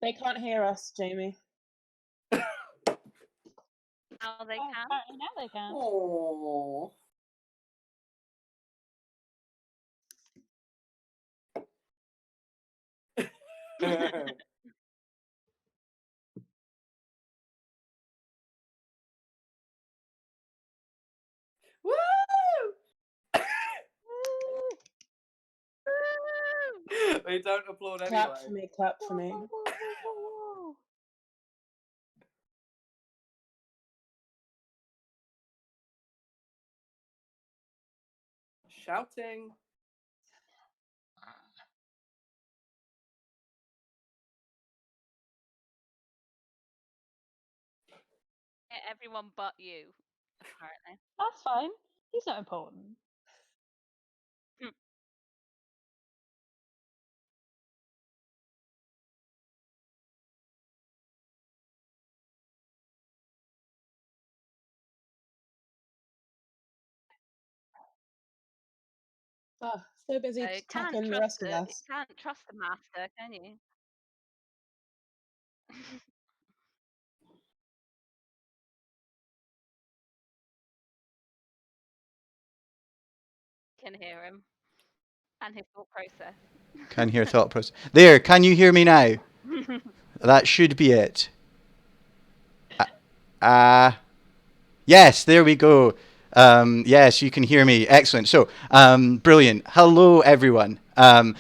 They can't hear us, Jamie. Now they Oh, can. apparently now they can. Oh. Woo! They don't applaud anyway. Clap for me, clap for me. Woo, woo, woo, woo, woo. Shouting. Everyone but you, apparently. That's fine. He's not important. Oh, so busy So attacking the rest of us. can't trust the master, can you? Can hear him and his thought process. Can hear thought process. There, can you hear me now? That should be it. Yes, there we go. Yes, you can hear me. Excellent. So, brilliant. Hello, everyone. Well,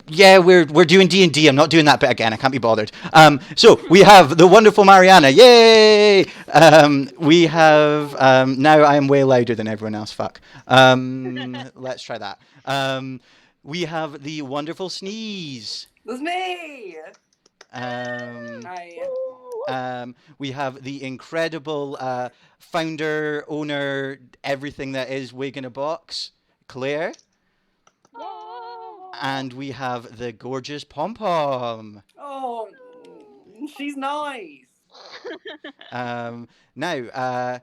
yeah, we're doing D&D. I'm not doing that bit again. I can't be bothered. So we have the wonderful Mariana. Yay! We have now I am way louder than everyone else. Fuck. Let's try that. We have the wonderful Sneeze. That's me. Hi. Hi. We have the incredible founder, owner, everything that is Wig in a Box, Claire. Oh. And we have the gorgeous Pom Pom. Oh, she's nice. Now,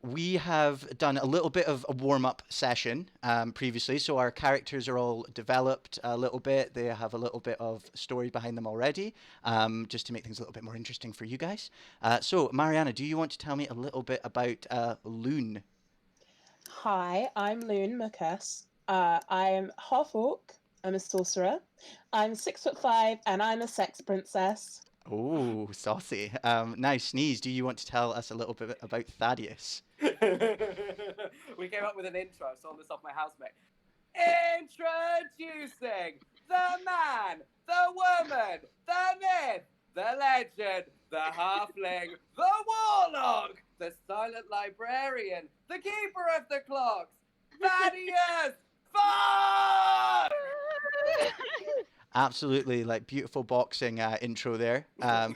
we have done a little bit of a warm-up session previously, so our characters are all developed a little bit. They have a little bit of story behind them already, just to make things a little bit more interesting for you guys. So, Mariana, do you want to tell me a little bit about Loon? Hi, I'm Loon Murkess. I am half orc. I'm a sorcerer. I'm 6'5", and I'm a sex princess. Oh, saucy. Now, Sneeze, do you want to tell us a little bit about Thaddeus? We came up with an intro. I saw this off my housemate. Introducing the man, the woman, the myth, the legend, the halfling, the warlock, the silent librarian, the keeper of the clocks, Thaddeus Fun! Absolutely, like beautiful boxing intro there. Now,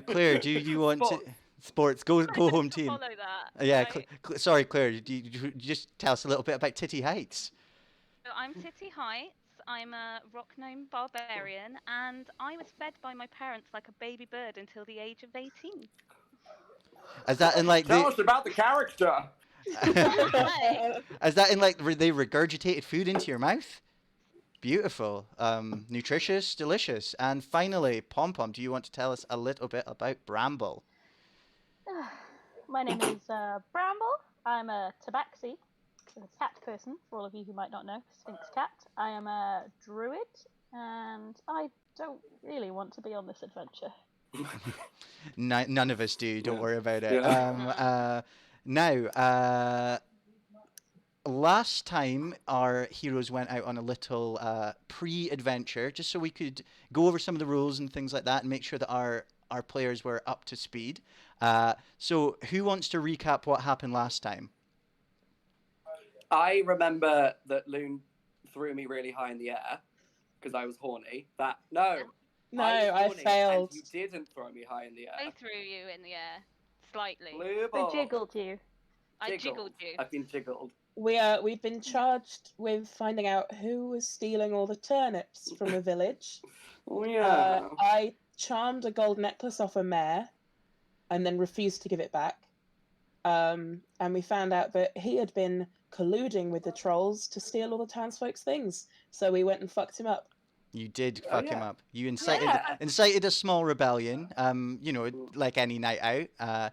Claire, do you want Sports. to sports go home team? Follow that. Yeah, right? sorry, Claire. Do you just tell us a little bit about Titty Heights? So I'm Titty Heights. I'm a rock gnome barbarian, and I was fed by my parents like a baby bird until the age of 18. Is that in like Tell us about the character. Is that in like they regurgitated food into your mouth? Beautiful, nutritious, delicious, and finally, Pom Pom. Do you want to tell us a little bit about Bramble? My name is Bramble. I'm a tabaxi, a cat person, for all of you who might not know, Sphinx cat. I am a druid, and I don't really want to be on this adventure. None of us do. Don't worry about it. Yeah. Now, last time our heroes went out on a little pre-adventure, just so we could go over some of the rules and things like that, and make sure that our players were up to speed. So, who wants to recap what happened last time? I remember that Loon threw me really high in the air because I was horny. No, No, was I horny failed. And you didn't throw me high in the air. I threw you in the air, slightly. Blue I ball. jiggled you. I jiggled you. I've been jiggled. We've been charged with finding out who was stealing all the turnips from a village. Oh yeah. I charmed a gold necklace off a mare, and then refused to give it back. And we found out that he had been colluding with the trolls to steal all the townsfolk's things. So we went and fucked him up. You did Oh, fuck him yeah. up. You incited Yeah. incited a small rebellion. You know, like any night out.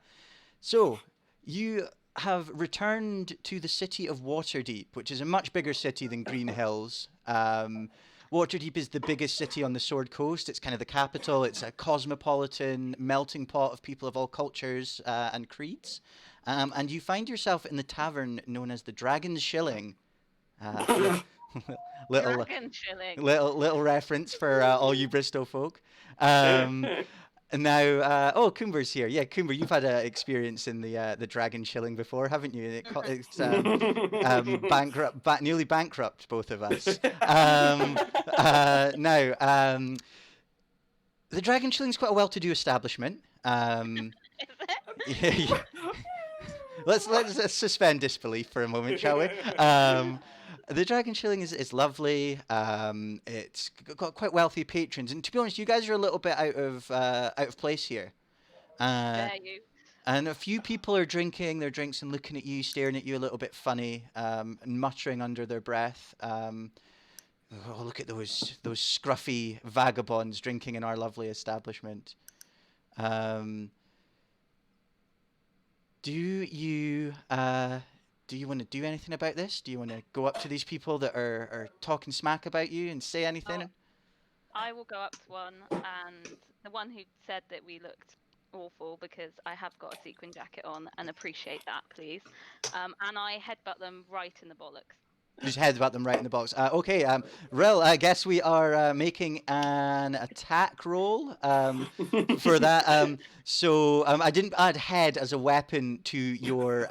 So you have returned to the city of Waterdeep, which is a much bigger city than Green Hills. Waterdeep is the biggest city on the Sword Coast. It's kind of the capital. It's a cosmopolitan melting pot of people of all cultures and creeds. And you find yourself in the tavern known as the Dragon's Shilling. little Dragon shilling. little reference for all you Bristol folk. And now, Coomber's here. Yeah, Coomber, you've had an experience in the Dragon Shilling before, haven't you? It's nearly bankrupt, both of us. Now, the Dragon Shilling's quite a well-to-do establishment. Is it? Yeah. Let's suspend disbelief for a moment, shall we? The Dragon Shilling is lovely. It's got quite wealthy patrons, and to be honest, you guys are a little bit out of place here. Dare you? And a few people are drinking their drinks and looking at you, staring at you a little bit funny, and muttering under their breath. Oh, look at those scruffy vagabonds drinking in our lovely establishment. Do you want to do anything about this? Do you want to go up to these people that are talking smack about you and say anything? I will go up to one, and the one who said that we looked awful, because I have got a sequin jacket on, and appreciate that, please. And I headbutt them right in the bollocks. Just headbutt them right in the box. Okay, Ril, I guess we are making an attack roll for that. So I didn't add head as a weapon to your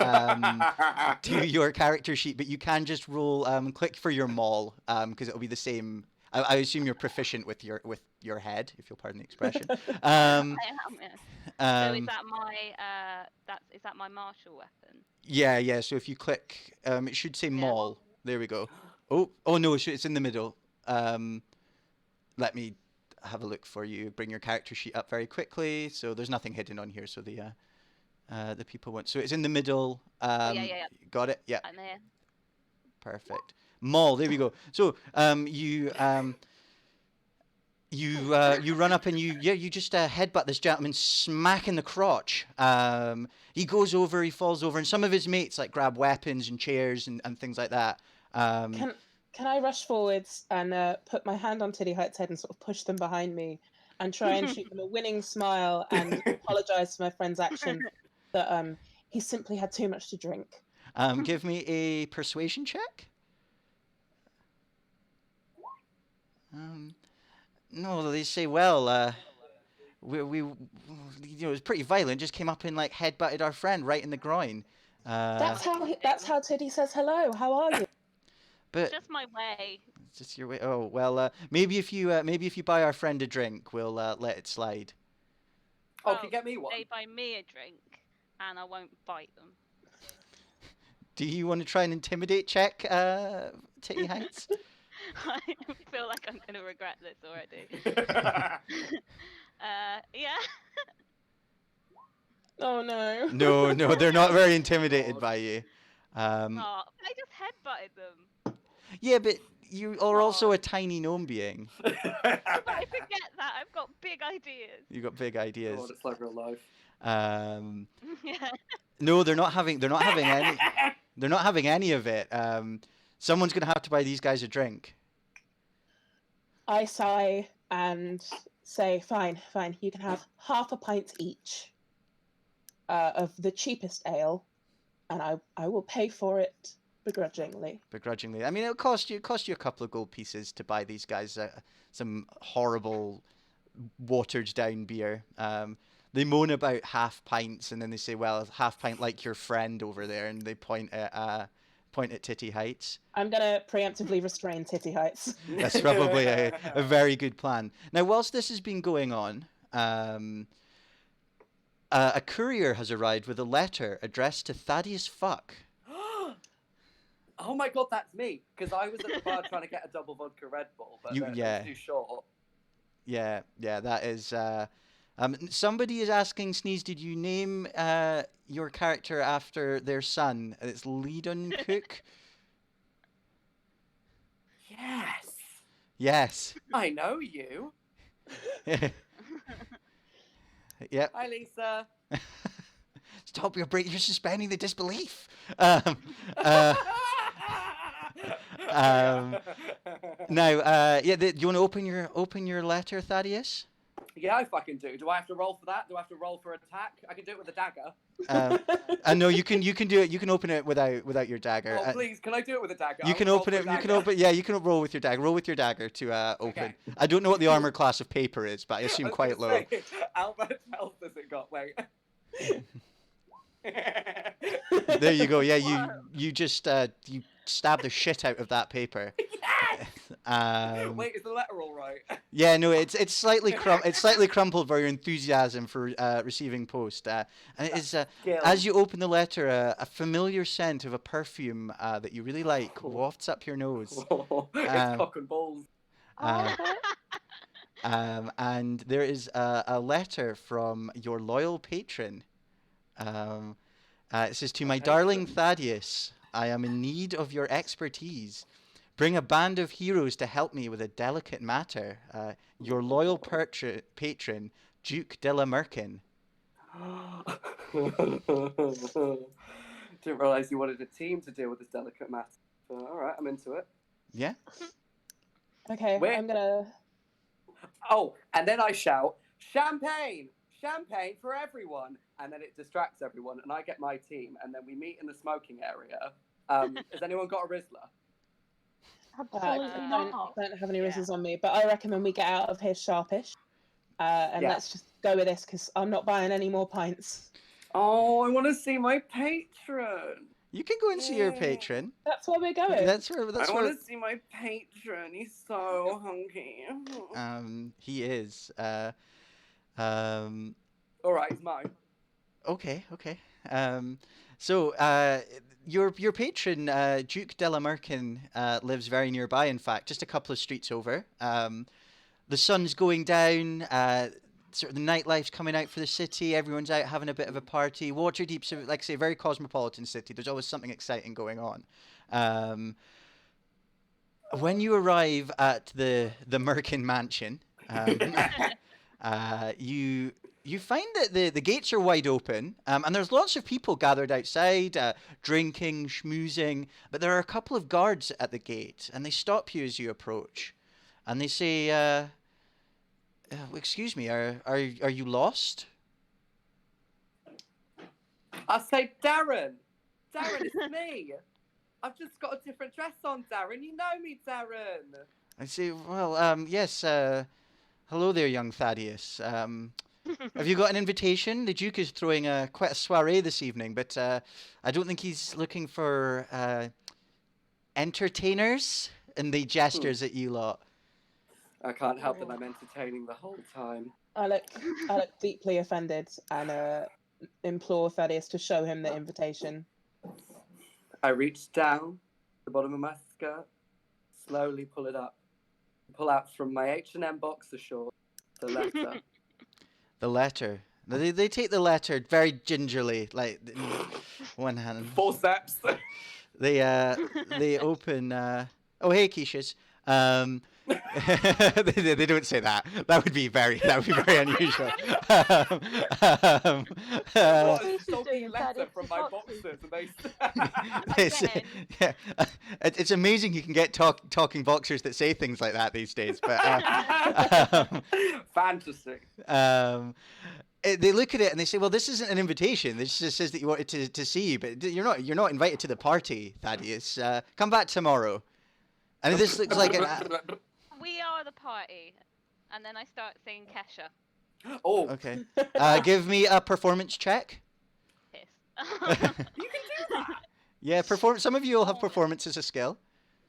character sheet, but you can just roll. Click for your maul because it'll be the same. I assume you're proficient with your head, if you'll pardon the expression. I am, yes. So is that my martial weapon? Yeah. So if you click, it should say maul. There we go. Oh no, it's in the middle. Let me have a look for you. Bring your character sheet up very quickly. So there's nothing hidden on here. So the people want. So it's in the middle. Yeah. Got it. Yeah. I'm there. Perfect. Maul. There we go. So you run up and you just headbutt this gentleman smack in the crotch. He goes over, he falls over, and some of his mates like grab weapons and chairs and things like that. Can I rush forwards and put my hand on Tiddy Height's head and sort of push them behind me and try and shoot them a winning smile and apologise for my friend's action that he simply had too much to drink. Give me a persuasion check. No, they say, well, we it was pretty violent. Just came up and like headbutted our friend right in the groin. That's how Tiddy says hello. How are you? But Just my way. it's just your way. Oh well, maybe if you buy our friend a drink, we'll let it slide. Oh, can you get me one? They buy me a drink, and I won't bite them. Do you want to try and intimidate check, Titty Heights? I feel like I'm going to regret this already. Yeah. Oh no. No, they're not very intimidated by you. I just headbutted them. Yeah, but you are also a tiny gnome being. But I forget that. I've got big ideas. You got big ideas. God, it's like real life. Yeah. No, they're not having any. They're not having any of it. Someone's gonna have to buy these guys a drink. I sigh and say, fine, you can have half a pint each of the cheapest ale, and I will pay for it begrudgingly. Begrudgingly. I mean, it'll cost you a couple of gold pieces to buy these guys some horrible, watered down beer. They moan about half pints, and then they say, well, half pint like your friend over there, and they point at Titty Heights. I'm going to preemptively restrain Titty Heights. That's probably a very good plan. Now, whilst this has been going on, a courier has arrived with a letter addressed to Thaddeus Fuck. Oh my god, that's me! Because I was at the bar trying to get a double vodka Red Bull, but it was too short. Yeah, that is... somebody is asking, Sneeze, did you name your character after their son? It's Leedon Cook. Yes. Yes. I know you. Yep. Hi, Lisa. Stop your break. You're suspending the disbelief. Um, now, yeah, do you want to open your letter, Thaddeus? Yeah, I fucking do. Do I have to roll for that? Do I have to roll for attack? I can do it with a dagger. No, you can do it. You can open it without your dagger. Oh, please, can I do it with a dagger? You can open it. You can open. Yeah, you can roll with your dagger. Roll with your dagger to open. Okay. I don't know what the armor class of paper is, but I assume quite low. How much health has it got? Wait. There you go. Yeah, you just you stab the shit out of that paper. Yes! Wait, is the letter all right? Yeah, no, it's slightly crumpled by your enthusiasm for receiving post, and it is as you open the letter, a familiar scent of a perfume that you really like wafts up your nose. It's cock and balls. And there is a letter from your loyal patron. It says, "To my darling Thaddeus, I am in need of your expertise. Bring a band of heroes to help me with a delicate matter. Your loyal patron, Duke de la Merkin." Didn't realise you wanted a team to deal with this delicate matter. All right, I'm into it. Yeah. Okay, Wait. I'm gonna. Oh, and then I shout, "Champagne! Champagne for everyone!" And then it distracts everyone, and I get my team, and then we meet in the smoking area. Has anyone got a Rizzler? Absolutely I not. don't have any rizzles on me, but I reckon when we get out of here sharpish, and let's just go with this because I'm not buying any more pints. Oh, I want to see my patron. You can go and see your patron. That's where we're going. That's where. I want to see my patron. He's so hunky. He is. All right, he's mine. Okay. So, your patron, Duke de la Merkin, lives very nearby, in fact, just a couple of streets over. The sun's going down, sort of the nightlife's coming out for the city, everyone's out having a bit of a party. Waterdeep's, like I say, a very cosmopolitan city. There's always something exciting going on. When you arrive at the Merkin mansion, you find that the gates are wide open, and there's lots of people gathered outside, drinking, schmoozing, but there are a couple of guards at the gate, and they stop you as you approach, and they say, "Excuse me, are you lost?" I say, Darren, it's me. I've just got a different dress on, Darren. You know me, Darren. I say, "Well, yes, hello there, young Thaddeus. Have you got an invitation? The Duke is throwing quite a soiree this evening, but I don't think he's looking for entertainers." And he gestures at you lot. I can't help that I'm entertaining the whole time. I look deeply offended and implore Thaddeus to show him the invitation. I reach down the bottom of my skirt, slowly pull it up, pull out from my H&M boxer shorts the letter. The letter. They take the letter very gingerly, like in one hand. Forceps. They open. Oh, hey, Keishas. They don't say that. That would be very unusual. What a soggy letter from my boxers, and they say, yeah, it's amazing you can get talking boxers that say things like that these days. But fantasy. They look at it and they say, "Well, this isn't an invitation. This just says that you wanted to see you, but you're not invited to the party, Thaddeus. Come back tomorrow." And this looks like an. We are the party, and then I start singing Kesha. Oh, okay. Give me a performance check. Piss. You can do that. Yeah, Some of you will have performance as a skill.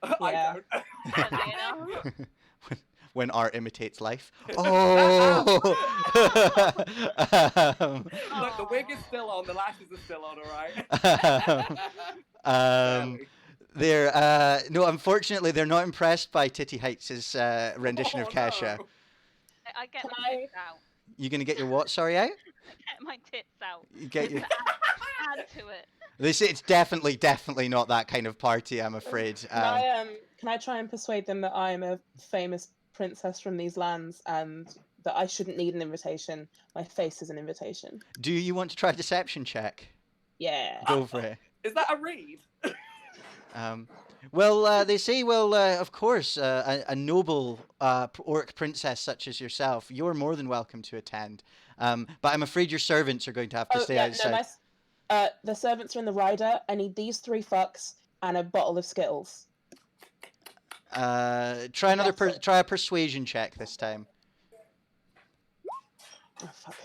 I don't. When art imitates life. Oh. Look, the wig is still on, the lashes are still on, all right? No, unfortunately, they're not impressed by Titty Heights' rendition of Kesha. No. I get my tits out. You gonna get your what? Sorry, out? Get my tits out. You get your. Add to it. They say it's definitely not that kind of party. I'm afraid. Can Can I try and persuade them that I am a famous princess from these lands and that I shouldn't need an invitation? My face is an invitation. Do you want to try a deception check? Yeah. Go for it. Is that a read? Well, they say, well, of course, a noble orc princess such as yourself, you're more than welcome to attend. But I'm afraid your servants are going to have to stay outside. No, the servants are in the rider. I need these 3 fucks and a bottle of Skittles. Try a persuasion check this time. Oh, fuck.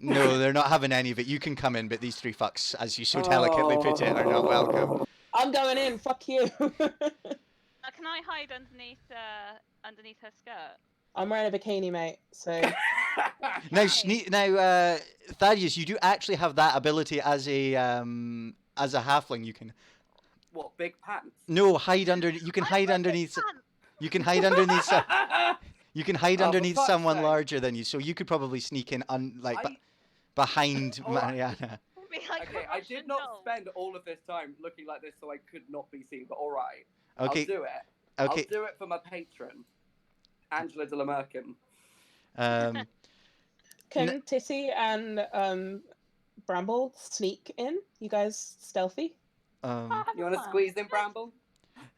No, they're not having any of it. You can come in, but these 3 fucks, as you so delicately put it, are not welcome. I'm going in. Fuck you. Can I hide underneath her skirt? I'm wearing a bikini, mate. So Now, Thaddeus, you do actually have that ability as a halfling. You can. What, big pants? No, hide under. You can hide underneath. You can hide underneath. You can hide underneath someone larger than you, so you could probably sneak in behind Mariana. Okay, I did not spend all of this time looking like this so I could not be seen, but all right. Okay. I'll do it. Okay. I'll do it for my patron, Angela de la Merkin. can Titty and Bramble sneak in? You guys stealthy? You want to squeeze in, Bramble?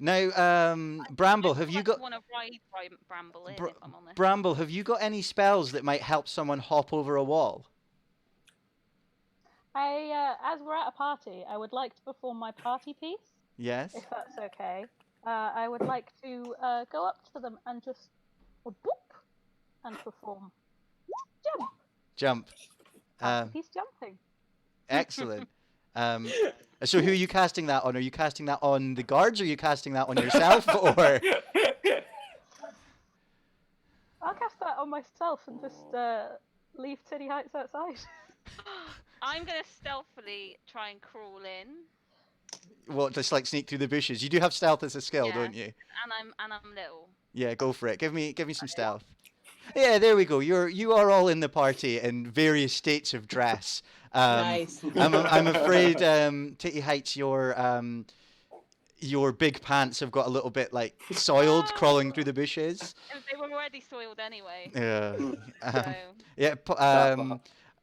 Now, Bramble, have you got? I want to ride Bramble in, if I'm honest. Bramble, have you got any spells that might help someone hop over a wall? As we're at a party, I would like to perform my party piece. Yes. If that's okay. I would like to go up to them and just boop and perform Jump. party piece jumping. Excellent. So who are you casting that on? Are you casting that on the guards, or are you casting that on yourself, or? I'll cast that on myself and just leave Titty Heights outside. I'm gonna stealthily try and crawl in. What, just like sneak through the bushes? You do have stealth as a skill, don't you? And I'm little. Yeah, go for it. Give me some stealth. Yeah, there we go. You are all in the party in various states of dress. Nice. I'm afraid, Titty Heights, your big pants have got a little bit like soiled, crawling through the bushes. They were already soiled anyway. Yeah.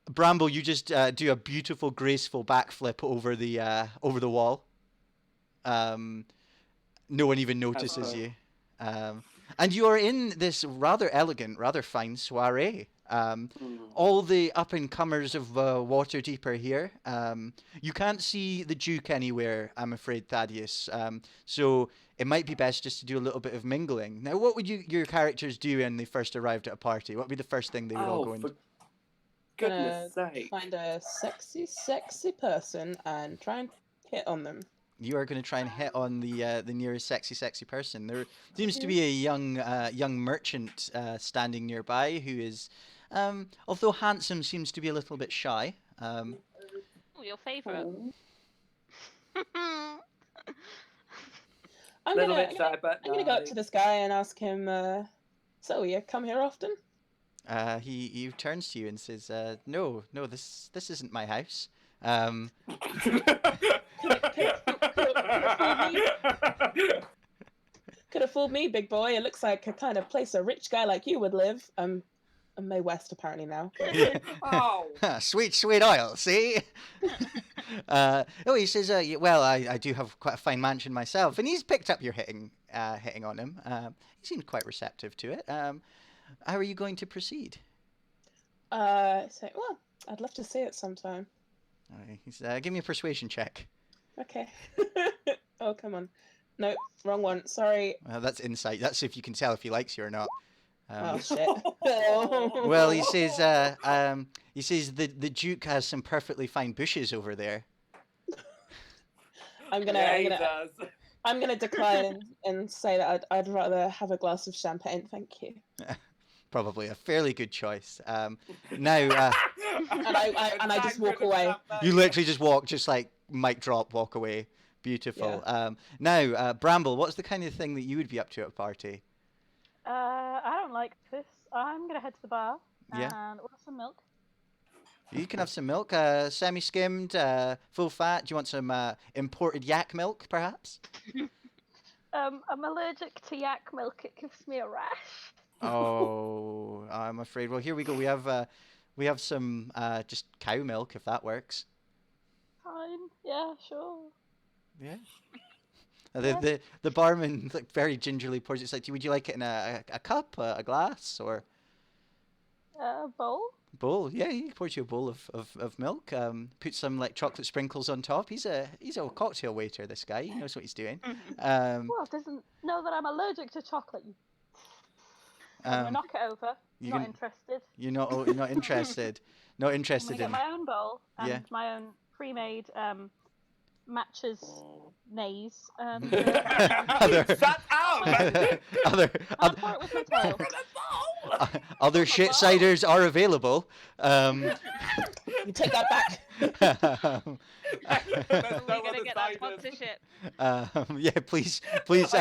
Bramble, you just do a beautiful, graceful backflip over the wall. No one even notices you. And you are in this rather elegant, rather fine soiree. All the up-and-comers of Waterdeep are here. You can't see the Duke anywhere, I'm afraid, Thaddeus. So it might be best just to do a little bit of mingling. Now, what would your characters do when they first arrived at a party? What would be the first thing they would all go into? Goodness sake. Find a sexy person and try and hit on them. You are going to try and hit on the nearest sexy person. There seems to be a young merchant standing nearby who is, although handsome, seems to be a little bit shy. Oh, your favourite. I'm gonna go up to this guy and ask him. So you come here often? He turns to you and says, "No, this isn't my house." Could have fooled me, big boy. It looks like a kind of place a rich guy like you would live. I'm May West apparently now. Oh, sweet oil, see? He says, well, I do have quite a fine mansion myself, and he's picked up your hitting on him. He seemed quite receptive to it. How are you going to proceed? Well, I'd love to see it sometime. He's give me a persuasion check. Okay. Oh, come on. No, wrong one. Sorry. That's insight. That's if you can tell if he likes you or not. Oh shit. Well, he says the Duke has some perfectly fine bushes over there. I'm gonna decline and say that I'd rather have a glass of champagne, thank you. Probably a fairly good choice. Now, and I just walk away. You literally just walk, just like mic drop, walk away. Beautiful. Yeah. Now, Bramble, what's the kind of thing that you would be up to at a party? I don't like this. I'm gonna head to the bar and order some milk. You can have some milk, semi-skimmed, full fat. Do you want some imported yak milk, perhaps? I'm allergic to yak milk. It gives me a rash. Oh, I'm afraid. Well, here we go. We have some just cow milk if that works. Fine. Yeah, sure. Yeah. Yeah. The barman like very gingerly pours it. It's like, would you like it in a cup, a glass, or Bowl. bowl? Yeah, he pours you a bowl of milk. Put some like chocolate sprinkles on top. He's a cocktail waiter. This guy, he knows what he's doing. Well, doesn't know that I'm allergic to chocolate. I'm gonna knock it over. Not interested. You're not interested. Not interested I'm gonna in. get my own bowl and Yeah. my own pre-made matches nays and Other Shut up! I'll pour it with my tail. other shit ciders are available. You take that back. There's We're no gonna other get that ciders. sponsorship. Yeah, please, I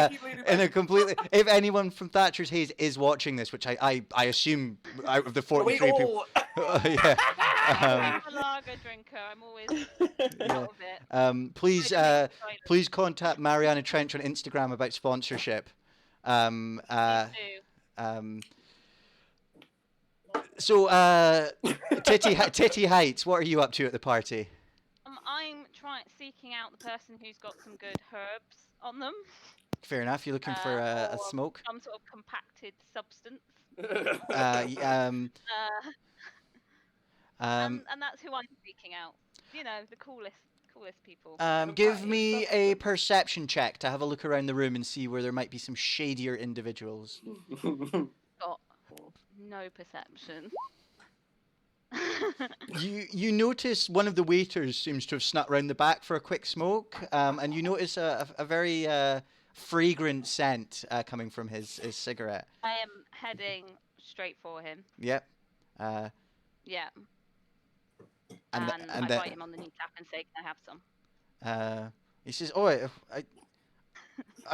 keep leaning in a back. completely. If anyone from Thatcher's Haze is watching this, which I assume out of the We 43 people, all. yeah, I'm a lager drinker. I'm always out of it. please, Cider. please contact Mariana Trench on Instagram about sponsorship. Please do. So, Titty Heights, what are you up to at the party? I'm seeking out the person who's got some good herbs on them. Fair enough. You're looking for a or smoke. Some sort of compacted substance. And that's who I'm seeking out. You know, the coolest people. Give me a perception check to have a look around the room and see where there might be some shadier individuals. Got no perception. You notice one of the waiters seems to have snuck round the back for a quick smoke, and you notice a very fragrant scent coming from his cigarette. I am heading straight for him. Yep. Yeah. And And, and I then bite him on the kneecap and say, "Can I have some?" he says, "Oh,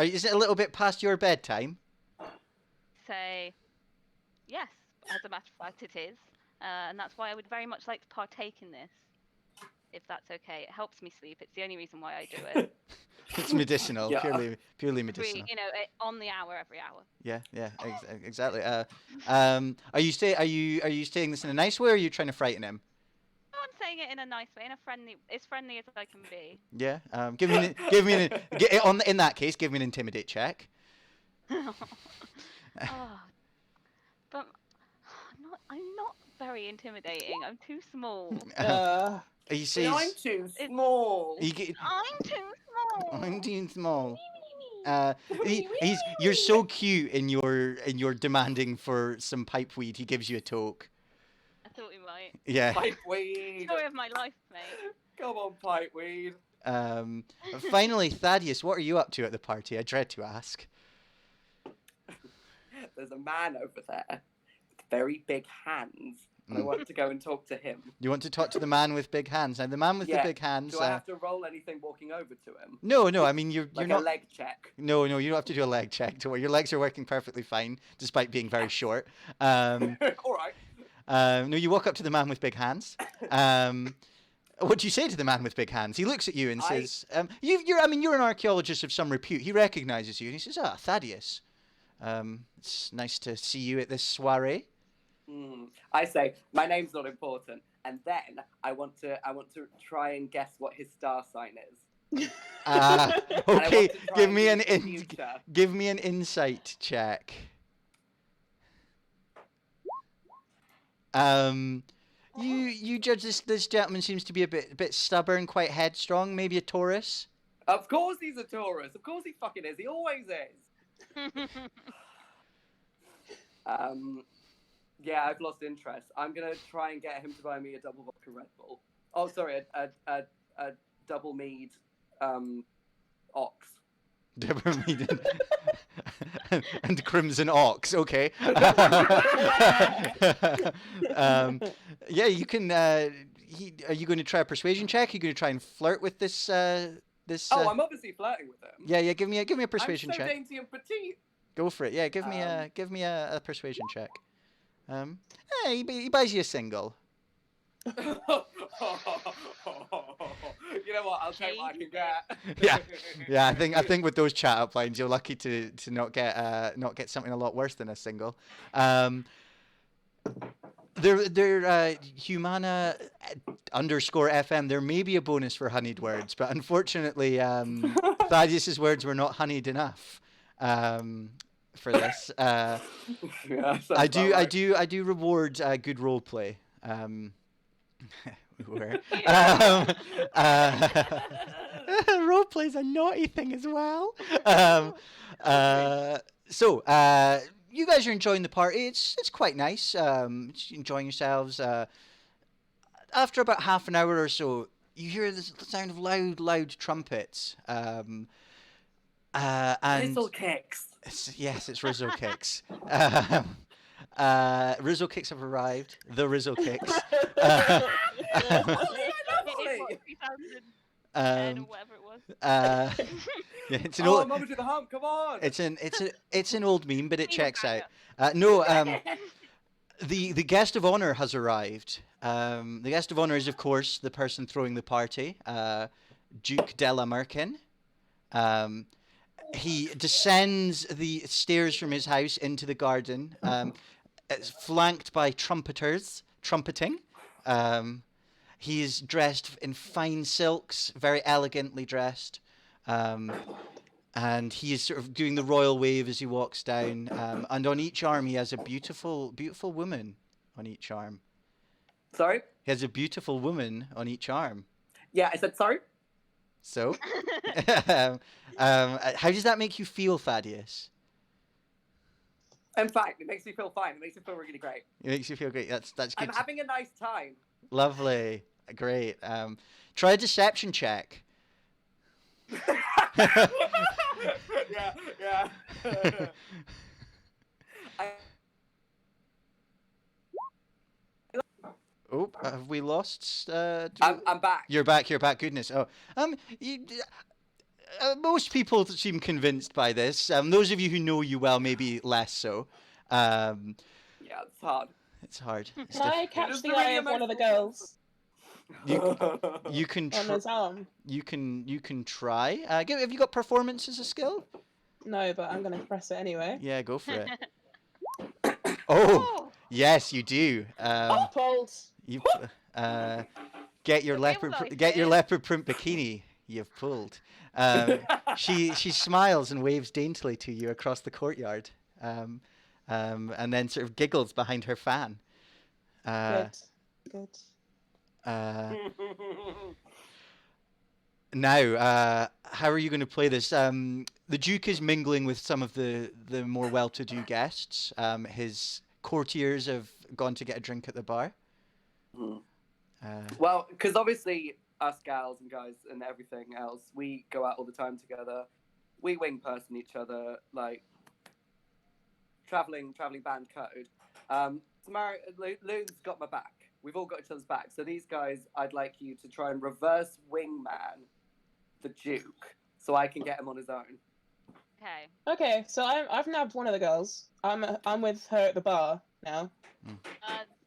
is it a little bit past your bedtime?" Say, "Yes, as a matter of fact, it is, and that's why I would very much like to partake in this, if that's okay. It helps me sleep. It's the only reason why I do it. It's medicinal, Yeah. purely Every, medicinal. on the hour, every hour." Yeah, exactly. Are you saying this in a nice way, or are you trying to frighten him? No, I'm saying it in a nice way, as friendly as I can be. Yeah. In that case, give me an intimidate check. Oh, but I'm not very intimidating. I'm too small. He says, I'm too small. I'm too small. I'm too small. You're so cute in your demanding for some pipe weed. He gives you a toke. I thought we might. Yeah. Pipeweed. Story of my life, mate. Come on, pipeweed. Finally, Thaddeus, what are you up to at the party? I dread to ask. There's a man over there with very big hands. And I want to go and talk to him. You want to talk to the man with big hands? Now, the man with the big hands. Do I have to roll anything walking over to him? No. I mean, you're Like not. a leg check. No, you don't have to do a leg check. Don't worry. Your legs are working perfectly fine, despite being very short. All right. No, you walk up to the man with big hands. What do you say to the man with big hands? He looks at you and says, you're an archaeologist of some repute. He recognizes you and he says, "Ah, Thaddeus. It's nice to see you at this soiree." I say, my name's not important, and then I want to try and guess what his star sign is. Okay, give me an future. give me an insight check. You judge this gentleman seems to be a bit stubborn, quite headstrong, maybe a Taurus. Of course he's a Taurus. Of course he fucking is. He always is. Yeah, I've lost interest. I'm gonna try and get him to buy me a double vodka Red Bull. Oh, sorry, a double mead, ox. Double mead and crimson ox. Okay. Yeah, you can. Are you going to try a persuasion check? Are you going to try and flirt with this? Oh, I'm obviously flirting with him. Yeah. Give me a persuasion I'm so check. dainty and petite. Go for it. Yeah, give me a persuasion check. He buys you a single. You know what? I'll take what I can get. Yeah. I think with those chat up lines, you're lucky to not get something a lot worse than a single. They're Humana _FM. There may be a bonus for honeyed words, but unfortunately, Thaddeus's words were not honeyed enough for this. Yeah, I do reward good role play. Role play's a naughty thing as well. So you guys are enjoying the party. It's quite nice. Enjoying yourselves. After about half an hour or so, you hear the sound of loud trumpets. And Rizzle kicks. Yes, it's Rizzo kicks. Rizzo kicks have arrived. The Rizzo kicks. Or whatever it was. Yeah, it's an Oh, old. Mama to the hump! Come on. It's an old meme, but it Even checks out. back No, the guest of honor has arrived. The guest of honor is, of course, the person throwing the party, Duke Della Merkin. He descends the stairs from his house into the garden. It's flanked by trumpeters trumpeting. He is dressed in fine silks, very elegantly dressed. And he is sort of doing the royal wave as he walks down. And on each arm, he has a beautiful woman on each arm. Sorry? He has a beautiful woman on each arm. Yeah, I said sorry. So, how does that make you feel, Thaddeus? In fact, it makes me feel fine. It makes me feel really great. It makes you feel great. That's good. I'm having a nice time. Lovely. Great. Try a deception check. Yeah. Oh, have we lost? I'm back. You're back. Goodness. Oh, most people seem convinced by this. Those of you who know you well, maybe less so. Yeah, it's hard. It's hard. It's Can I catch the eye of one of the girls You can on his arm? You can try. Have you got performance as a skill? No, but I'm gonna press it anyway. Yeah, go for it. Oh, yes, you do. Pulled. You get your leopard print bikini. You've pulled. She smiles and waves daintily to you across the courtyard, and then sort of giggles behind her fan. Good. Now, how are you going to play this? The Duke is mingling with some of the more well-to-do guests. His courtiers have gone to get a drink at the bar. Well, because obviously us gals and guys and everything else, we go out all the time together. We wing person each other, like traveling band code. Tamara, Loon's got my back. We've all got each other's back. So these guys, I'd like you to try and reverse wingman the Duke, so I can get him on his own. Okay. So I've nabbed one of the girls. I'm with her at the bar now.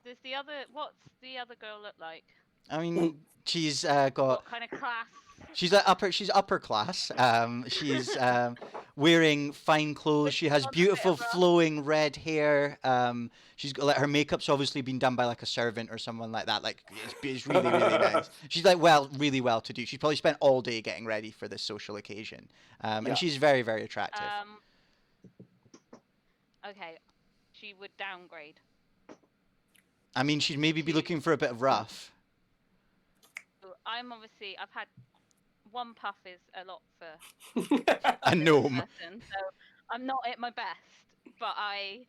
What's the other girl look like? I mean, she's got. What kind of class? She's upper class. She's wearing fine clothes. She has beautiful flowing red hair. She's got her makeup's obviously been done by like a servant or someone like that. Like it's really nice. She's like really well to do. She's probably spent all day getting ready for this social occasion. And she's very attractive. Okay, she would downgrade. I mean, she'd maybe be looking for a bit of rough. I've had one puff is a lot for a gnome. Person, so I'm not at my best, but I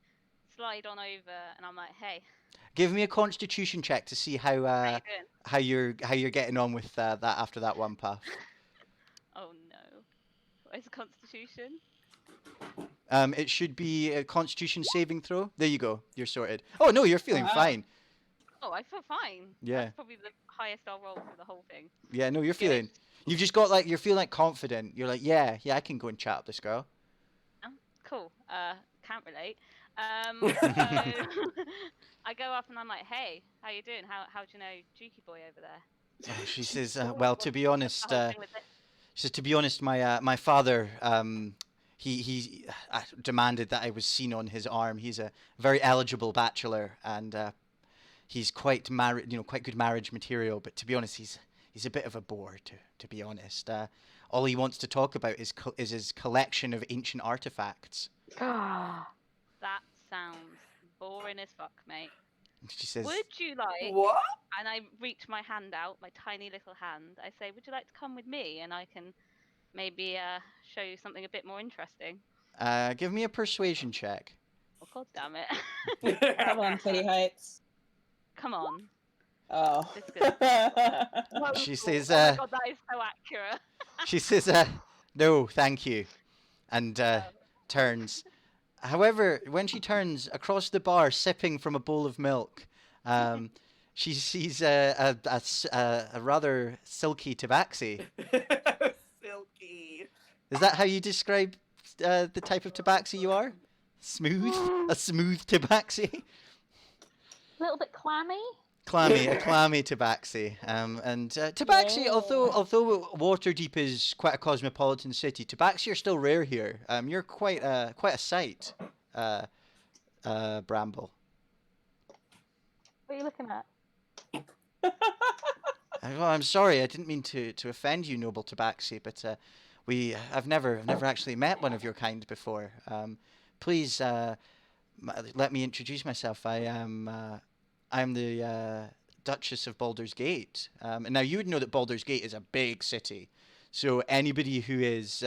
slide on over and I'm like, hey. Give me a Constitution check to see how you're getting on with that after that one puff. Oh no, what is a Constitution? It should be a Constitution saving throw. There you go. You're sorted. Oh no, you're feeling fine. Oh, I feel fine. Yeah. That's probably the highest I'll roll for the whole thing. Yeah, no, you're feeling. You've just got you're feeling like confident. You're like, yeah, I can go and chat up this girl. Oh, cool. Can't relate. I go up and I'm like, "Hey, how you doing? How do you know Juki boy over there?" Oh, she says, well, to be honest, The whole thing with it. she says, to be honest, my father, he demanded that I was seen on his arm. He's a very eligible bachelor, and he's quite quite good marriage material. But to be honest, he's a bit of a bore. To be honest, all he wants to talk about is his collection of ancient artifacts. Ah, That sounds boring as fuck, mate. She says, Would you like? What? And I reach my hand out, my tiny little hand. I say, "Would you like to come with me, and I can maybe show you something a bit more interesting?" give me a persuasion check. Oh, God damn it! Come on, Teddy Heights. Come on. Oh. This is good. She says, Oh my God, that is so accurate. she says, no, thank you, and turns. However, when she turns across the bar, sipping from a bowl of milk, she sees a rather silky tabaxi. Silky. Is that how you describe the type of tabaxi you are? Smooth? A smooth tabaxi? a little bit clammy. A clammy tabaxi. And tabaxi, Yeah. although Waterdeep is quite a cosmopolitan city, tabaxi are still rare here. You're quite a sight, Bramble. What are you looking at? Well, I'm sorry, I didn't mean to offend you, noble tabaxi, but I've never actually met one of your kind before. Please let me introduce myself. I'm the Duchess of Baldur's Gate. And now you would know that Baldur's Gate is a big city, so anybody who is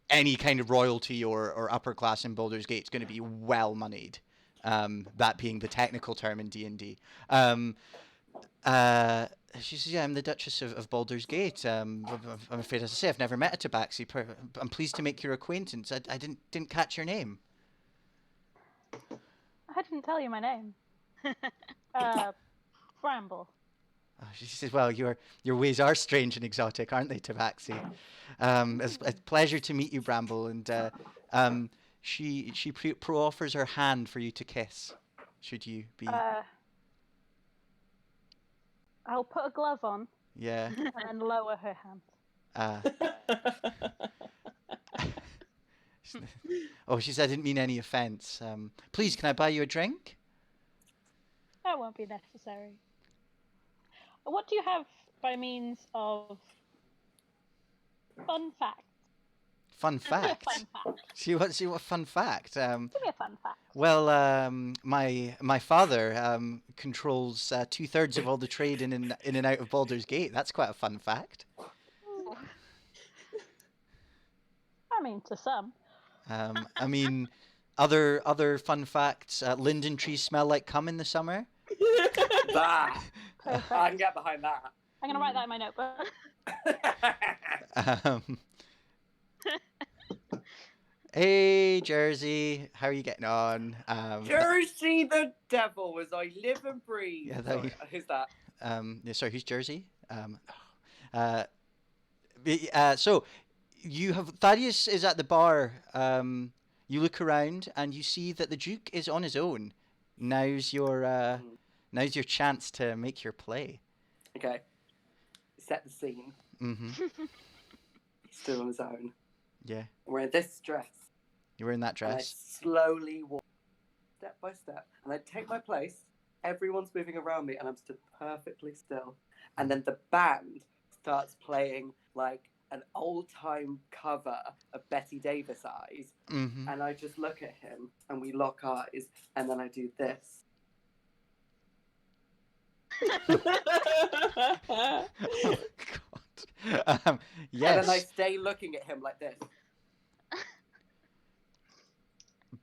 any kind of royalty or upper class in Baldur's Gate is going to be well moneyed. That being the technical term in D&D. She says, "Yeah, I'm the Duchess of Baldur's Gate. I'm afraid, as I say, I've never met a tabaxi. I'm pleased to make your acquaintance. I didn't catch your name." I didn't tell you my name. Bramble. Oh, she says, "Well, your ways are strange and exotic, aren't they, tabaxi? It's a pleasure to meet you, Bramble." And she offers her hand for you to kiss. Should you be? I'll put a glove on Yeah. and then lower her hand. Oh, she said, "I didn't mean any offence. Please, can I buy you a drink?" That won't be necessary. What do you have by means of fun facts? Fun fact. Fun fact. She wants you a fun fact. Give me a fun fact. Well, my father controls 2/3 of all the trade in and out of Baldur's Gate. That's quite a fun fact. I mean, to some. I mean, other fun facts. Linden trees smell like cum in the summer. That. Perfect. I can get behind that. I'm going to write that in my notebook. Hey, Jersey, how are you getting on? Jersey the devil as I live and breathe. Yeah, Sorry, who's that? Yeah, sorry, who's Jersey? So you have Thaddeus is at the bar. You look around and you see that the Duke is on his own. Now's your chance to make your play. Okay. Set the scene. Mm-hmm. He's still on his own. Yeah. We're in this dress. You're wearing that And I dress. slowly walk step by step. And I take my place. Everyone's moving around me and I'm stood perfectly still. And then the band starts playing like an old-time cover of Betty Davis Eyes. Mm-hmm. And I just look at him and we lock eyes. And then I do this. Oh, God. Yes. And then I stay looking at him like this.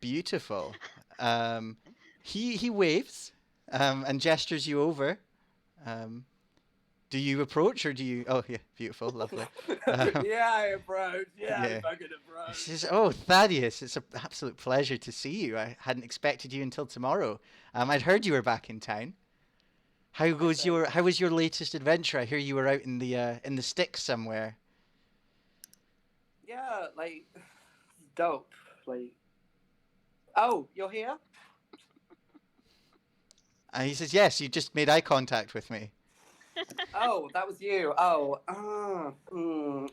Beautiful. He waves and gestures you over. Do you approach or do you? Oh yeah, beautiful, lovely. Yeah, I approach. Yeah, yeah. I fucking He approach. says, "Oh, Thaddeus, it's an absolute pleasure to see you. I hadn't expected you until tomorrow. I'd heard you were back in town. How was your latest adventure? I hear you were out in the sticks somewhere." Yeah, like, dope. Like, Oh, you're here? And he says, yes, you just made eye contact with me. Oh, that was you. Oh,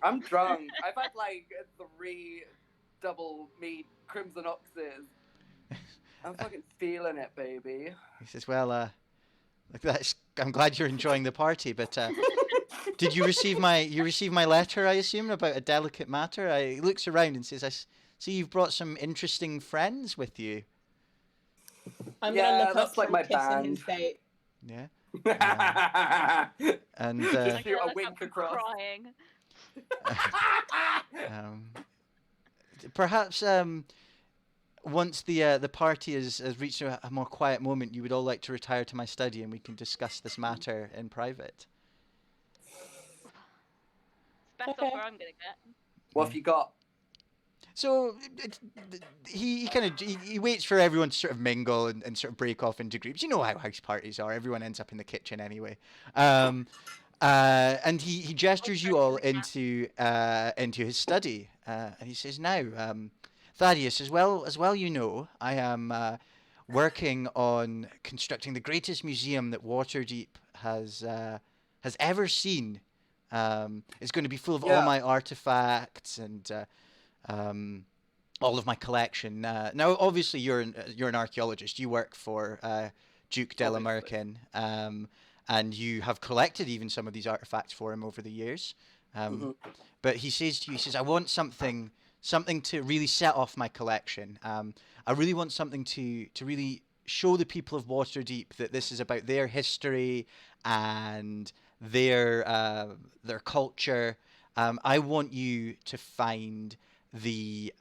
I'm drunk. I've had like 3 double meat crimson oxes. I'm fucking feeling it, baby. He says, well, I'm glad you're enjoying the party, but did you receive my letter, I assume, about a delicate matter? He looks around and says, I see you've brought some interesting friends with you. I'm Yeah, gonna look that's up like from my kissing his band. date. Yeah. Just And shoot a Look wink up from across. crying. Perhaps once the party has reached a more quiet moment, you would all like to retire to my study and we can discuss this matter in private. It's the best Okay. offer I'm gonna get. What have you got? So he kind of he waits for everyone to sort of mingle and sort of break off into groups. You know how house parties are. Everyone ends up in the kitchen anyway. And he gestures you all into his study, and he says, "Now, Thaddeus, as well, you know, I am working on constructing the greatest museum that Waterdeep has ever seen. It's going to be full of all my artifacts and all of my collection. Now, obviously, you're an archaeologist. You work for Duke de la Merkin, and you have collected even some of these artifacts for him over the years. But he says to you, he says, I want something to really set off my collection. I really want something to really show the people of Waterdeep that this is about their history and their culture. I want you to find the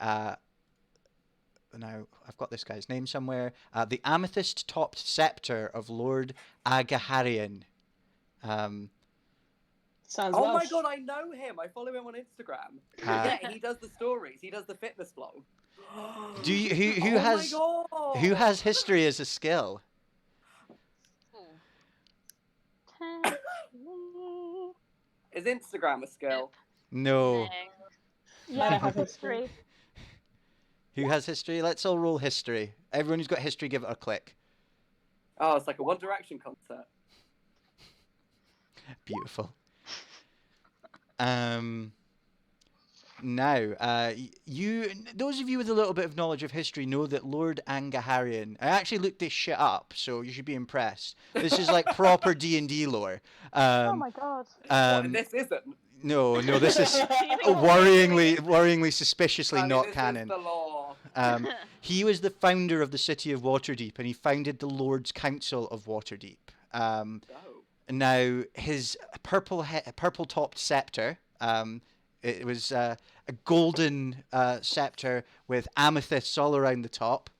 now I've got this guy's name somewhere. The amethyst-topped scepter of Lord Agaharian. Sounds Oh Welsh. my god, I know him. I follow him on Instagram. Yeah, he does the stories. He does the fitness vlog. Do you who has history as a skill? Ooh. Is Instagram a skill? No. Yeah, I don't have history. Who has history? Let's all roll history. Everyone who's got history, give it a click. Oh, it's like a One Direction concert. Beautiful. Now, those of you with a little bit of knowledge of history know that Lord Angaharian. I actually looked this shit up, so you should be impressed. This is like proper D&D lore. Oh my god. This isn't. No, this is worryingly, suspiciously not this canon. Is the law. He was the founder of the city of Waterdeep, and he founded the Lords Council of Waterdeep. Now, his purple-topped scepter, it was a golden scepter with amethysts all around the top.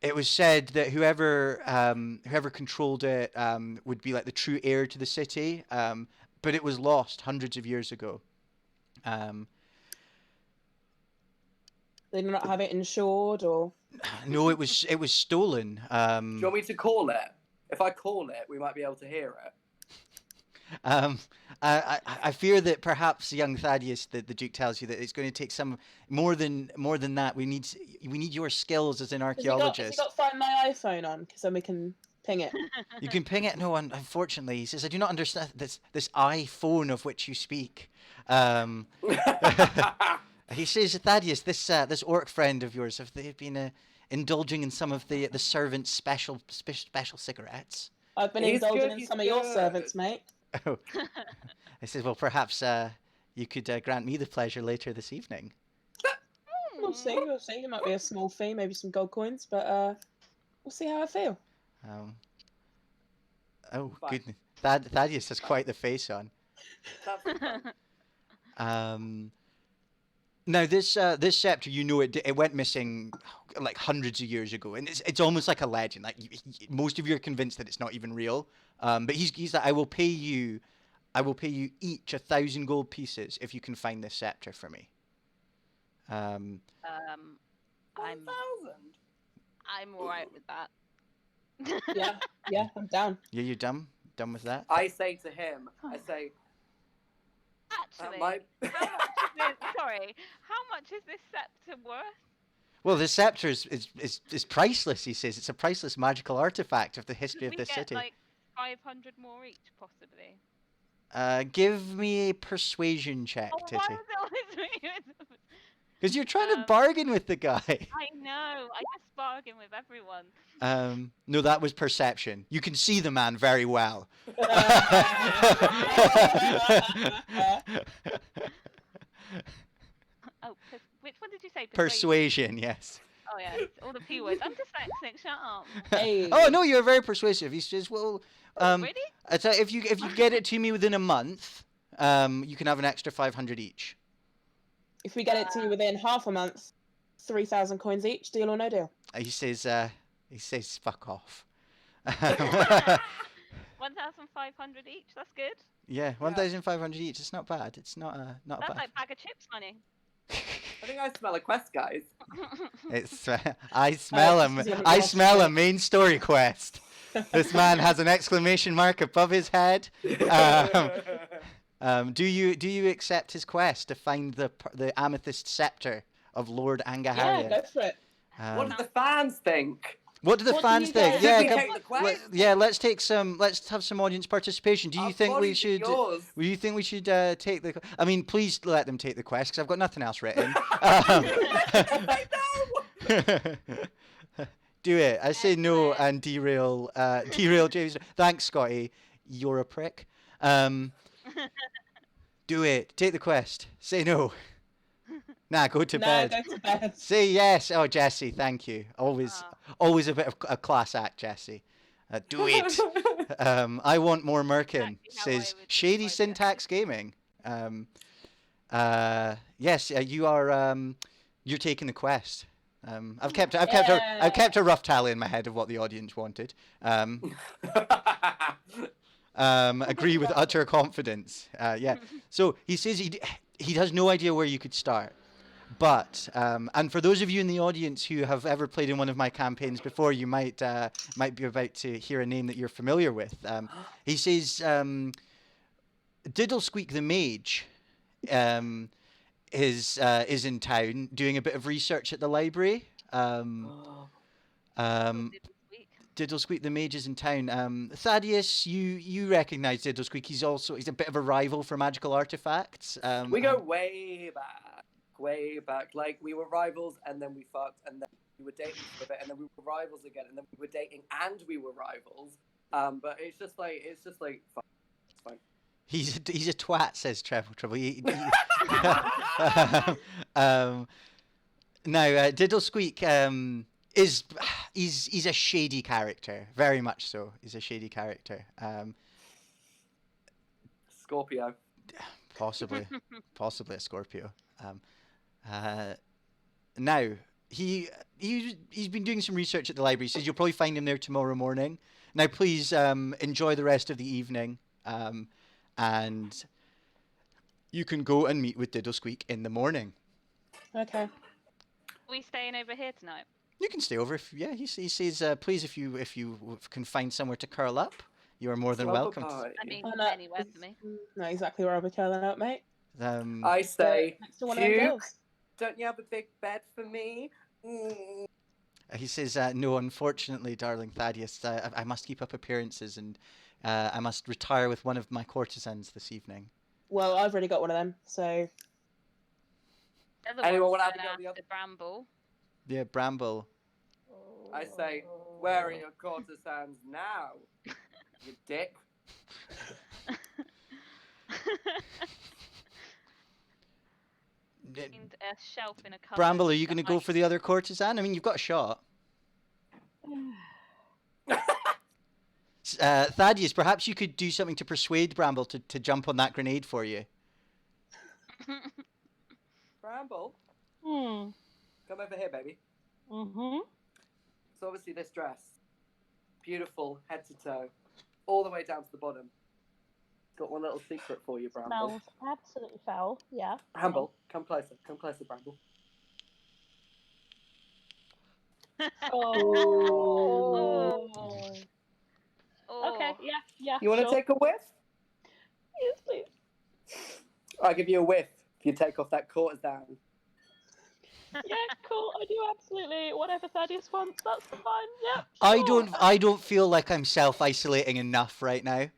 It was said that whoever controlled it would be like the true heir to the city, but it was lost hundreds of years ago. They do not have it insured, or No, it was stolen. Do you want me to call it? If I call it, we might be able to hear it. I fear that perhaps young Thaddeus, the Duke tells you that it's going to take some more than that. We need your skills as an archaeologist. Has he got Find My iPhone on? Because then we can ping it. You can ping it. No, unfortunately, he says, I do not understand this iPhone of which you speak. He says, Thaddeus, this orc friend of yours, have they been indulging in some of the servants' special cigarettes? I've been indulging in some of your servants, mate. Oh. I said, well, perhaps you could grant me the pleasure later this evening. We'll see. It might be a small fee, maybe some gold coins, but we'll see how I feel. Oh, goodness. Thaddeus has quite the face on. Now, this scepter, you know, it went missing like hundreds of years ago, and it's almost like a legend. Like most of you are convinced that it's not even real. But he's like, I will pay you each 1,000 gold pieces if you can find this scepter for me. 1,000. I'm alright with that. Yeah, I'm down. Yeah, you're done with that? I say to him, Actually, might- how much is this scepter worth? Well, the scepter is priceless. He says it's a priceless magical artifact of the history of we this get city. like 500 more each, possibly. Give me a persuasion check, Oh, why Titty. is it always me? Because you're trying to bargain with the guy. I know. I just bargain with everyone. No, that was perception. You can see the man very well. Oh, which one did you say? Persuasion, yes. Oh yeah, all the P words. I'm dyslexic. Shut up. Hey. Oh no, you're very persuasive. He says, "Well, Really? if you get it to me within a month, you can have an extra 500 each." If we get it to you within half a month, 3,000 coins each. Deal or no deal? He says, "Fuck off." 1,500 each. That's good. Yeah, 1,500 each. It's not bad. It's not That's bad. like bag of chips money. I think I smell a quest, guys. It's I smell him. I smell a main story quest. This man has an exclamation mark above his head. Do you accept his quest to find the amethyst scepter of Lord Angaharian? Yeah, go for it. What do the fans think? What do the What do fans you think? guys- Yeah, Should we take the quest? let's have some audience participation. Do you Our think we bodies are should? yours. Do you think we should take the? I mean, please let them take the quest because I've got nothing else written. Do it. I say no and derail James. Thanks, Scotty. You're a prick. Do it. Take the quest. Say no. Nah, go to bed. Go to bed. Say yes. Oh, Jesse, thank you. Always a bit of a class act, Jesse. Do it. I want more Merkin. Exactly how I Says would Shady describe Syntax Gaming. Yes, you are. You're taking the quest. I've kept a rough tally in my head of what the audience wanted. Agree with utter confidence. Yeah. So he says he has no idea where you could start. But and for those of you in the audience who have ever played in one of my campaigns before, you might be about to hear a name that you're familiar with. He says Diddle Squeak the Mage is in town doing a bit of research at the library. Diddle Squeak the Mage is in town. Thaddeus, you recognise Diddle Squeak. He's a bit of a rival for magical artifacts. We go way back. Like we were rivals, and then we fucked, and then we were dating for a bit, and then we were rivals again, and then we were dating, and we were rivals. But it's just like, fuck. It's fine. He's a twat, says Treble Trouble. Now, Diddle Squeak he's a shady character, very much so. He's a shady character. Scorpio. Possibly a Scorpio. Now he's been doing some research at the library. He says you'll probably find him there tomorrow morning. Now please enjoy the rest of the evening, and you can go and meet with Diddle Squeak in the morning. Okay. Are we staying over here tonight? You can stay over. He says please if you can find somewhere to curl up, you are more than welcome. I mean, Oh, no, anywhere for me. Not exactly where I'll be curling up, mate. I say, Next to one of them Duke, girls. don't you have a big bed for me? Mm. He says, no, unfortunately, darling Thaddeus, I must keep up appearances and I must retire with one of my courtesans this evening. Well, I've already got one of them, so The other Anyone one's want to going have the after Bramble. Yeah, Bramble. I say, where are your courtesans now? You dick. And a shelf in a cupboard. Bramble, are you going to go behind- for the other courtesan? I mean, you've got a shot. Thaddeus, perhaps you could do something to persuade Bramble to jump on that grenade for you. Bramble, Hmm. come over here, baby. Mm-hmm. So obviously this dress, beautiful head to toe, all the way down to the bottom. Got one little secret for you, Bramble. Smells absolutely foul. Yeah. Bramble, come closer, Bramble. Oh. Oh. Okay. Yeah. You want to sure. take a whiff? Yes, please. I'll give you a whiff if you take off that courtesan. Yeah, cool. I do absolutely whatever Thaddeus wants. That's fine. Yep. I Sure. don't feel like I'm self-isolating enough right now.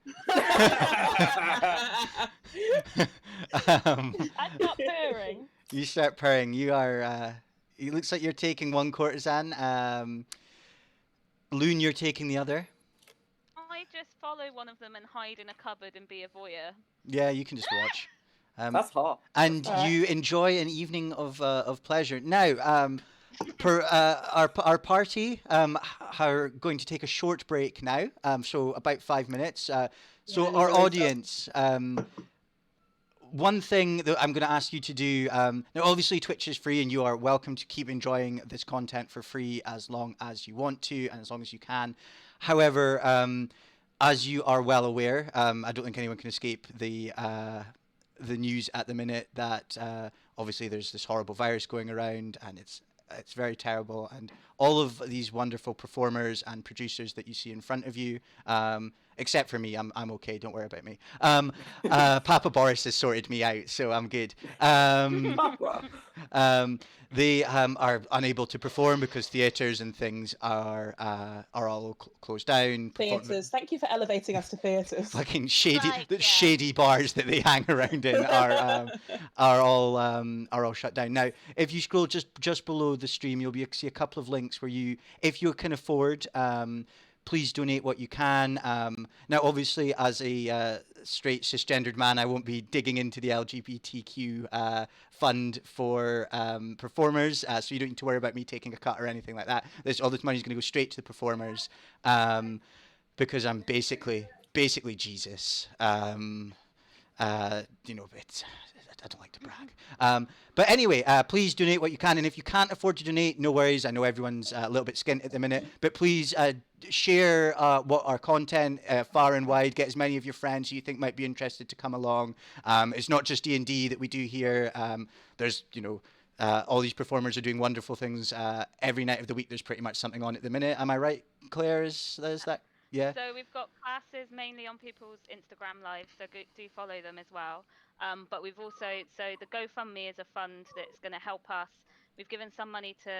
um, I start purring. you start purring. You are. It looks like you're taking one courtesan. Loon, you're taking the other. I just follow one of them and hide in a cupboard and be a voyeur. Yeah, you can just watch. That's hot. And All right. you enjoy an evening of pleasure. Now, our party are going to take a short break now, so about 5 minutes. So Yeah, our no worries, audience, one thing that I'm going to ask you to do. Now, obviously, Twitch is free, and you are welcome to keep enjoying this content for free as long as you want to, and as long as you can. However, as you are well aware, I don't think anyone can escape the news at the minute that obviously there's this horrible virus going around, and it's very terrible. And all of these wonderful performers and producers that you see in front of you, except for me, I'm okay. Don't worry about me. Papa Boris has sorted me out, so I'm good. They are unable to perform because theatres and things are all closed down. Theatres. Thank you for elevating us to theatres. Fucking shady, Right, the yeah. shady bars that they hang around in are all shut down. Now, if you scroll just below the stream, you'll see a couple of links where you, if you can afford, please donate what you can. Now, obviously, as a straight cisgendered man, I won't be digging into the LGBTQ fund for performers, so you don't need to worry about me taking a cut or anything like that. All this money is going to go straight to the performers, because I'm basically Jesus. It's, I don't like to brag. But anyway, please donate what you can. And if you can't afford to donate, no worries. I know everyone's a little bit skint at the minute. But please share what our content far and wide. Get as many of your friends who you think might be interested to come along. It's not just D&D that we do here. There's, all these performers are doing wonderful things. Every night of the week, there's pretty much something on at the minute. Am I right, Claire? Is that? Yeah. So we've got classes mainly on people's Instagram lives, so do follow them as well. But we've also, so the GoFundMe is a fund that's going to help us. We've given some money to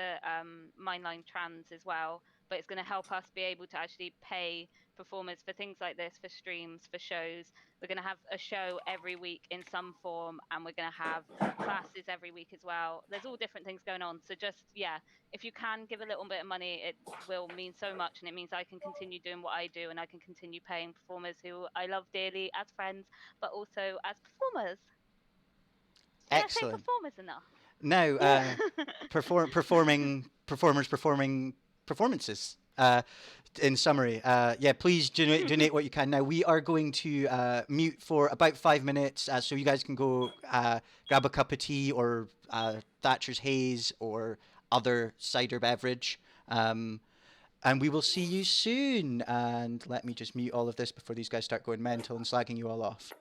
Mindline Trans as well, but it's going to help us be able to actually pay performers for things like this, for streams, for shows. We're going to have a show every week in some form, and we're going to have classes every week as well. There's all different things going on. So just, yeah, if you can give a little bit of money, it will mean so much, and it means I can continue doing what I do, and I can continue paying performers who I love dearly as friends, but also as performers. Did I say Excellent. performers enough? Now, performing performances. In summary, yeah, please donate what you can. Now, we are going to mute for about 5 minutes, so you guys can go grab a cup of tea or Thatcher's Haze or other cider beverage. And we will see you soon. And let me just mute all of this before these guys start going mental and slagging you all off.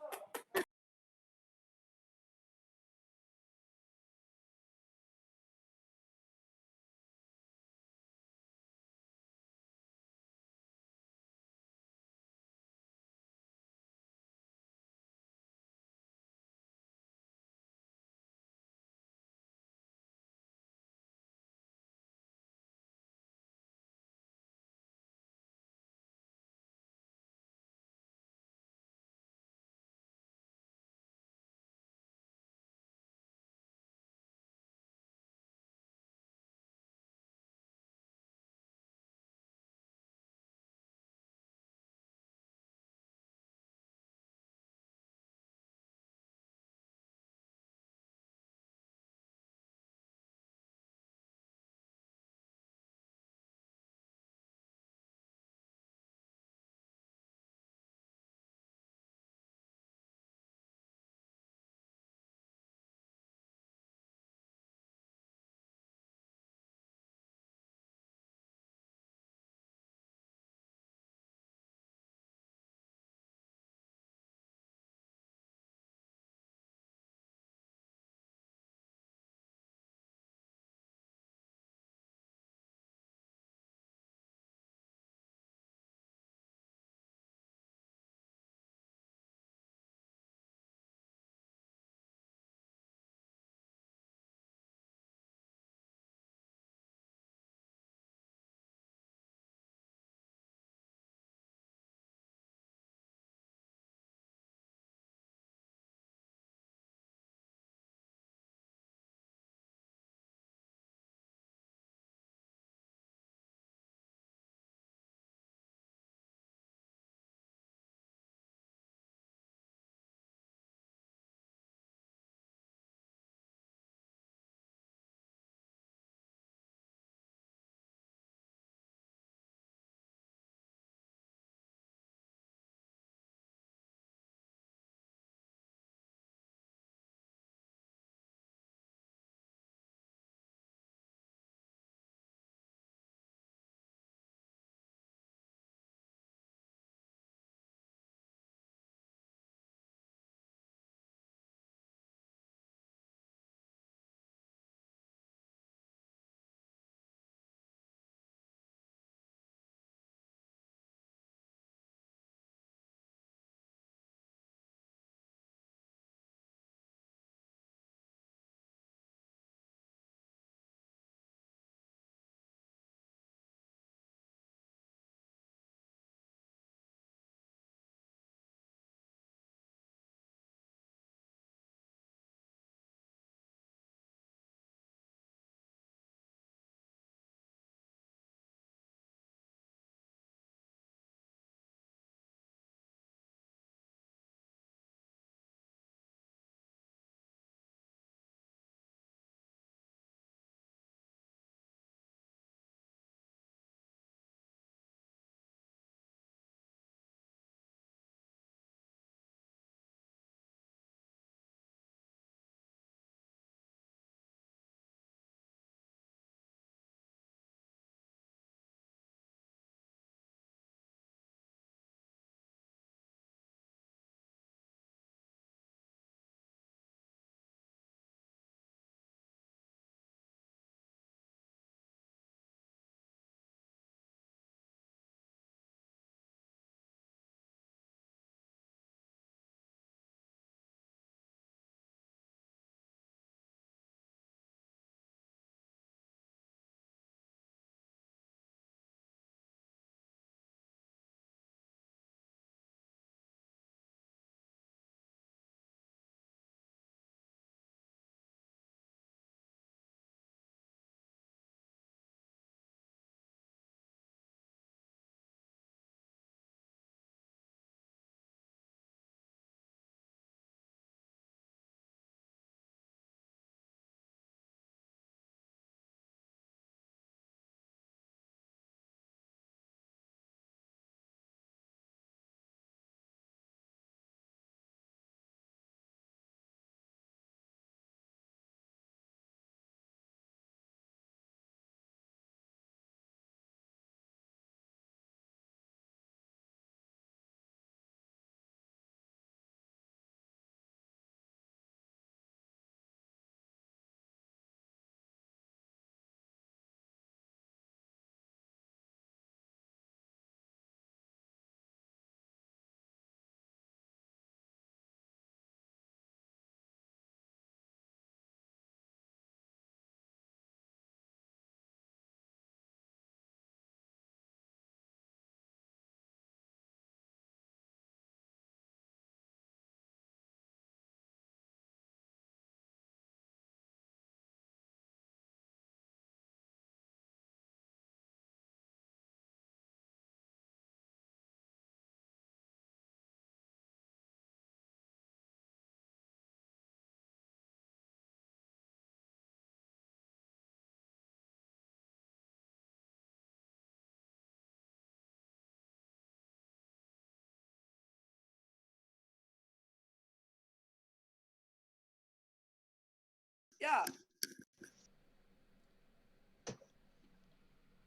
Yeah.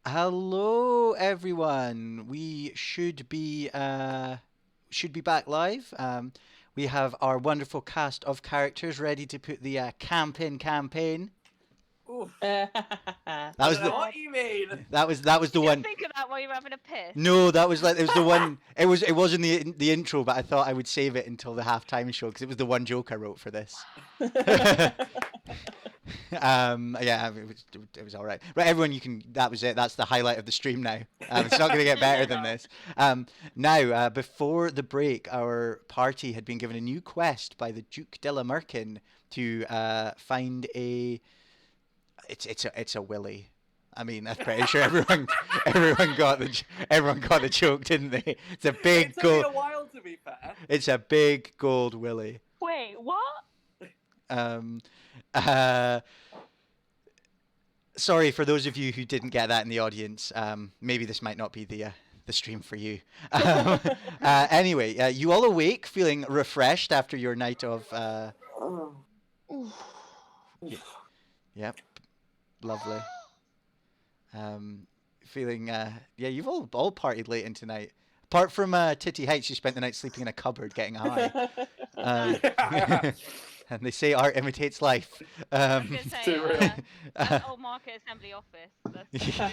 Hello, everyone. We should be back live. We have our wonderful cast of characters ready to put the campaign. Oof. That I was don't know the what you mean. that was the Did you one. think of that while you were having a piss? No, that was it was the one. It was in the intro, but I thought I would save it until the halftime show because it was the one joke I wrote for this. Yeah, it was all right. Right, everyone, that was it. That's the highlight of the stream now. It's not going to get better than this. Now, before the break, our party had been given a new quest by the Duke de la Merkin to find a. It's a willy. I mean, I'm pretty sure everyone got the joke, didn't they? It's a big It took gold. me a while, to be fair. It's a big gold willy. Wait, what? Sorry for those of you who didn't get that in the audience. Maybe this might not be the stream for you. Anyway, you all awake, feeling refreshed after your night of. Yep, lovely. Feeling. Yeah, you've all partied late into night. Apart from Titty Heights, you spent the night sleeping in a cupboard, getting high. And they say art imitates life. I was going to say, Too real. that old market assembly office. That's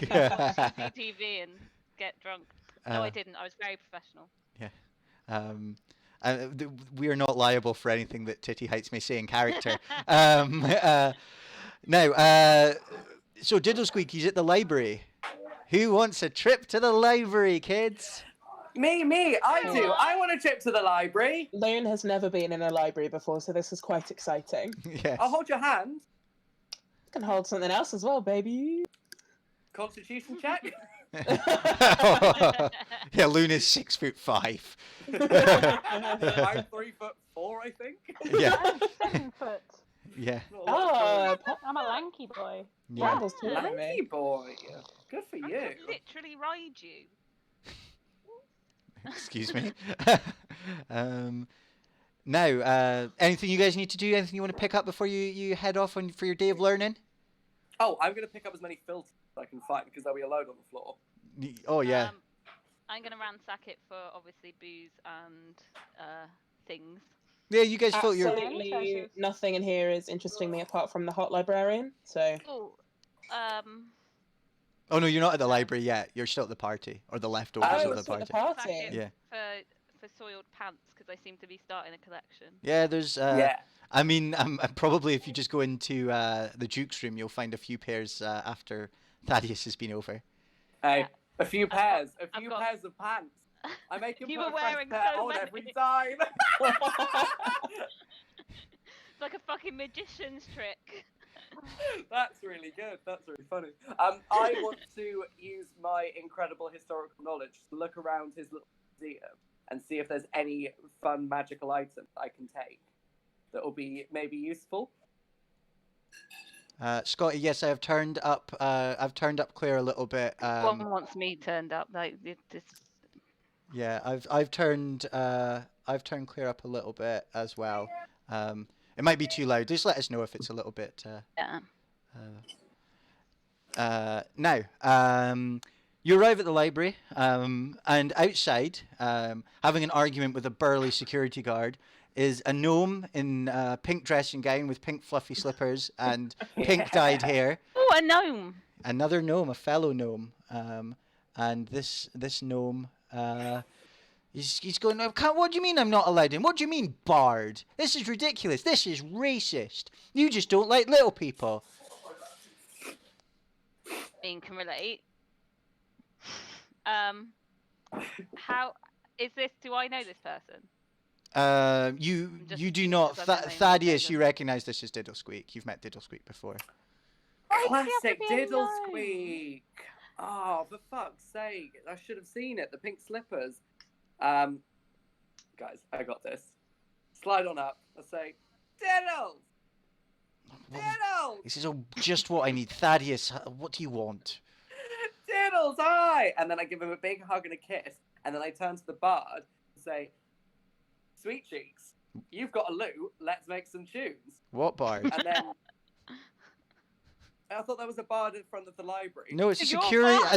Yeah. watch CCTV and get drunk. No, I didn't. I was very professional. We are not liable for anything that Titty Heights may say in character. Now, so Diddle Squeaky's at the library. Who wants a trip to the library, kids? Me, I do. I want a trip to the library. Loon has never been in a library before, so this is quite exciting. Yes. I'll hold your hand. I can hold something else as well, baby. Constitution check. Yeah, Luna's 6'5". I'm 3'4", I think. Yeah, I'm 7 foot. yeah, Oh, I'm a lanky boy. yeah. Randall's taller than Lanky me. boy. Good for I you. could literally ride you. Excuse me. Now, anything you guys need to do? Anything you want to pick up before you head off for your day of learning? Oh, I'm going to pick up as many filters as I can find because they'll be a load on the floor. Oh yeah. I'm going to ransack it for obviously booze and things. Yeah, you guys thought you're. Absolutely Treasures. nothing in here is interesting me apart from the hot librarian. So Oh, Oh no, you're not at the library yet. You're still at the party or the leftovers Oh, of the it's at the party. party. Sack it Yeah. for soiled pants because I seem to be starting a collection. Yeah, there's. Yeah. I mean, probably if you just go into the Duke's room, you'll find a few pairs after Thaddeus has been over. Hey, Yeah. a few pairs. A I've few got- pairs of pants. I make him You put were a fresh wearing pair so on many. every time. It's like a fucking magician's trick. That's really good. That's really funny. I want to use my incredible historical knowledge to look around his little museum and see if there's any fun magical items I can take that will be maybe useful. Scotty, yes, I have turned up. I've turned up Claire a little bit. One wants me turned up. Like this. Yeah, I've turned Claire up a little bit as well. It might be too loud. Just let us know if it's a little bit. Yeah. Now, you arrive at the library, and outside, having an argument with a burly security guard, is a gnome in a pink dressing gown with pink fluffy slippers and pink dyed hair. Oh, a gnome. Another gnome, a fellow gnome, and this gnome. He's going, what do you mean I'm not allowed in? What do you mean, Bard? This is ridiculous. This is racist. You just don't like little people. Can relate. How is this? Do I know this person? You do not. because I've been Thaddeus, named you recognise this as Diddle Squeak. You've met Diddle Squeak before. Classic be a Diddle gnome. Squeak. Oh, for fuck's sake. I should have seen it. The pink slippers. Guys, I got this. Slide on up. I say, Diddles! Diddles! He says, oh, just what I need. Thaddeus, what do you want? Diddles, hi! And then I give him a big hug and a kiss. And then I turn to the bard and say, Sweet cheeks, you've got a lute. Let's make some tunes. What bard? And then I thought that was a bard in front of the library. No, it's a You're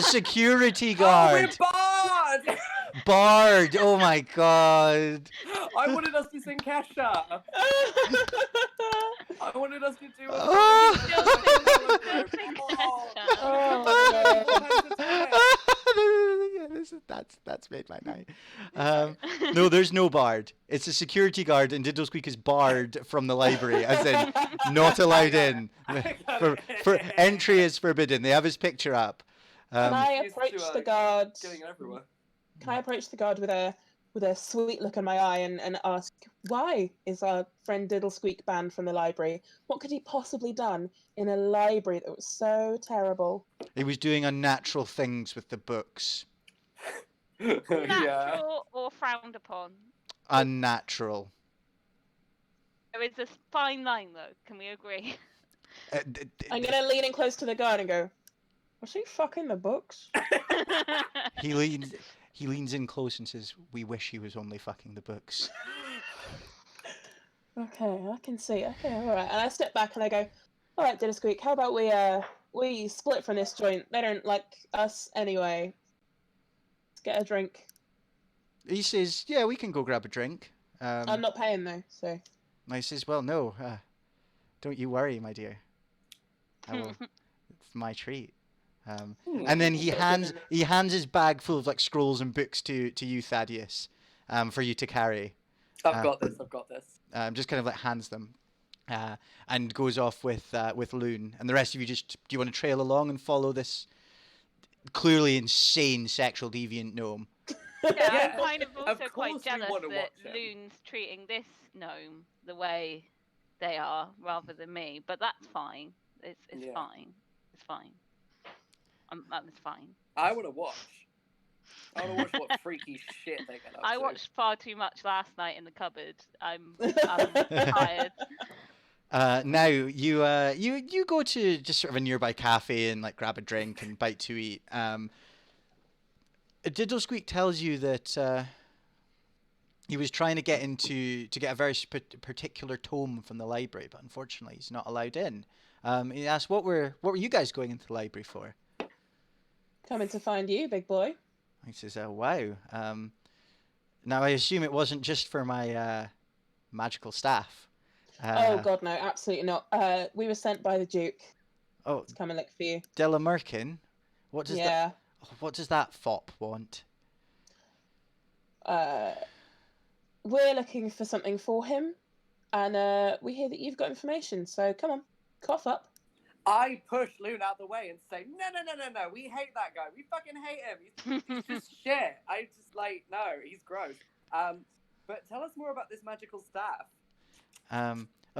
security Oh, we're guard. bard! Bard. Oh my god. I wanted us to sing Kesha. I wanted us to do a Oh. Still sing That's made my night. No, there's no bard. It's a security guard, and Diddlesqueak is barred from the library, as in not allowed in. For entry is forbidden. They have his picture up. Can I Used approach to, the guard? Getting everywhere. Can I approach the guard with a sweet look in my eye and ask, why is our friend Diddlesqueak banned from the library? What could he possibly done in a library that was so terrible? He was doing unnatural things with the books. Yeah. Natural or frowned upon? Unnatural. There is a fine line, though. Can we agree? I'm gonna lean in close to the guard and go, was he fucking the books? He leans in close and says, "We wish he was only fucking the books." Okay, I can see. Okay, all right. And I step back and I go, all right, Diddlesqueak, how about we split from this joint? They don't like us anyway. Let's get a drink. He says, "Yeah, we can go grab a drink." I'm not paying though, so. And I says, "Well, no, don't you worry, my dear. It's my treat." And then he hands his bag full of like scrolls and books to you, Thaddeus, for you to carry. I've got this. Just kind of like hands them, and goes off with Loon. And the rest of you do you want to trail along and follow this clearly insane sexual deviant gnome? Yeah, I'm kind of of also course quite we jealous wanna that watch him. Loon's treating this gnome the way they are rather than me. But that's fine. It's Yeah. fine. It's fine. It's fine. I want to watch. I want to watch what freaky shit they get up I to. watched far too much last night in the cupboard. I'm tired. Now you go to just sort of a nearby cafe and like grab a drink and bite to eat. Diddlesqueak tells you that he was trying to get a very particular tome from the library, but unfortunately he's not allowed in. He asked, "What were you guys going into the library for?" Coming to find you, big boy. He says, "Oh wow." Now I assume it wasn't just for my magical staff. Oh god, no, absolutely not. We were sent by the Duke Oh, to come and look for you. Della Merkin. What does Yeah. What does that fop want? We're looking for something for him, and we hear that you've got information. So come on, cough up. I push Loon out the way and say, no, we hate that guy. We fucking hate him. He's just shit. I just no, he's gross. But tell us more about this magical staff.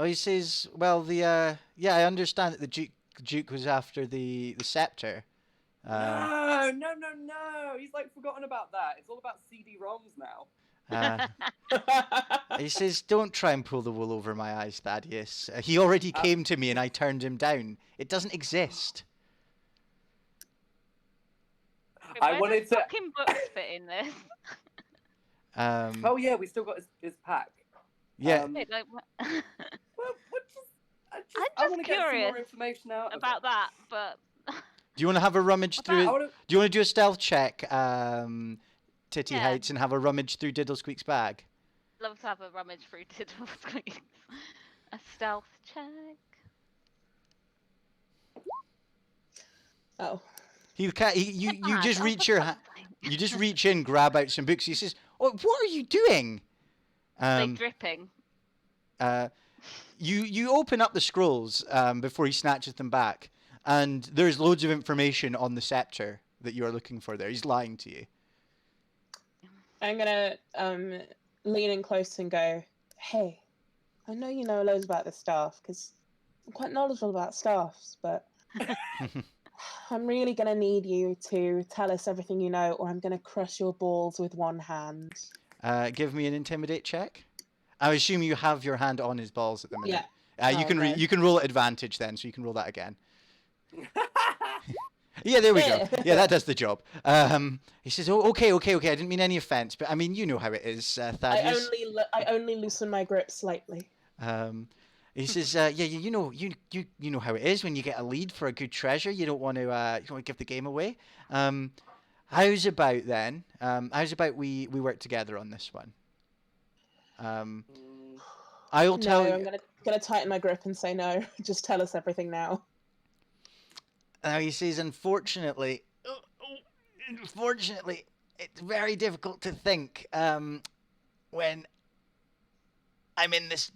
He says, well, I understand that the Duke was after the scepter. No. He's forgotten about that. It's all about CD-ROMs now. He says, don't try and pull the wool over my eyes, Thaddeus. He already came to me and I turned him down. It doesn't exist. I Where wanted does to- fucking books fit in this? Oh yeah, we still got his pack. Yeah. Wait, what? Well, I I'm want to just get some curious more information out about of that, but Do you want to have a rummage through it? I wanna... Do you want to do a stealth check, Titty Yeah. Heights, and have a rummage through Diddlesqueak's bag? love to have a rummage through Diddlesqueak. A stealth check. Oh. You just reach your you just reach in, grab out some books. He says, "Oh, what are you doing?" They dripping. You open up the scrolls before he snatches them back, and there's loads of information on the scepter that you are looking for. There, he's lying to you. I'm gonna lean in close and go, hey, I know you know loads about this staff, because I'm quite knowledgeable about staffs, but I'm really gonna need you to tell us everything you know, or I'm gonna crush your balls with one hand. Give me an intimidate check. I assume you have your hand on his balls at the minute. Yeah. You can roll at advantage then, so you can roll that again. Yeah, there we go. Yeah, that does the job. He says, "Oh, okay. I didn't mean any offense, but I mean, you know how it is, Thaddeus." I only loosen my grip slightly. He says, "Yeah, you know how it is when you get a lead for a good treasure. You don't want to give the game away. How's about then? How's about we work together on this one? I'll tell No, you." I'm gonna tighten my grip and say no. Just tell us everything now. Now he says, unfortunately, it's very difficult to think when I'm in this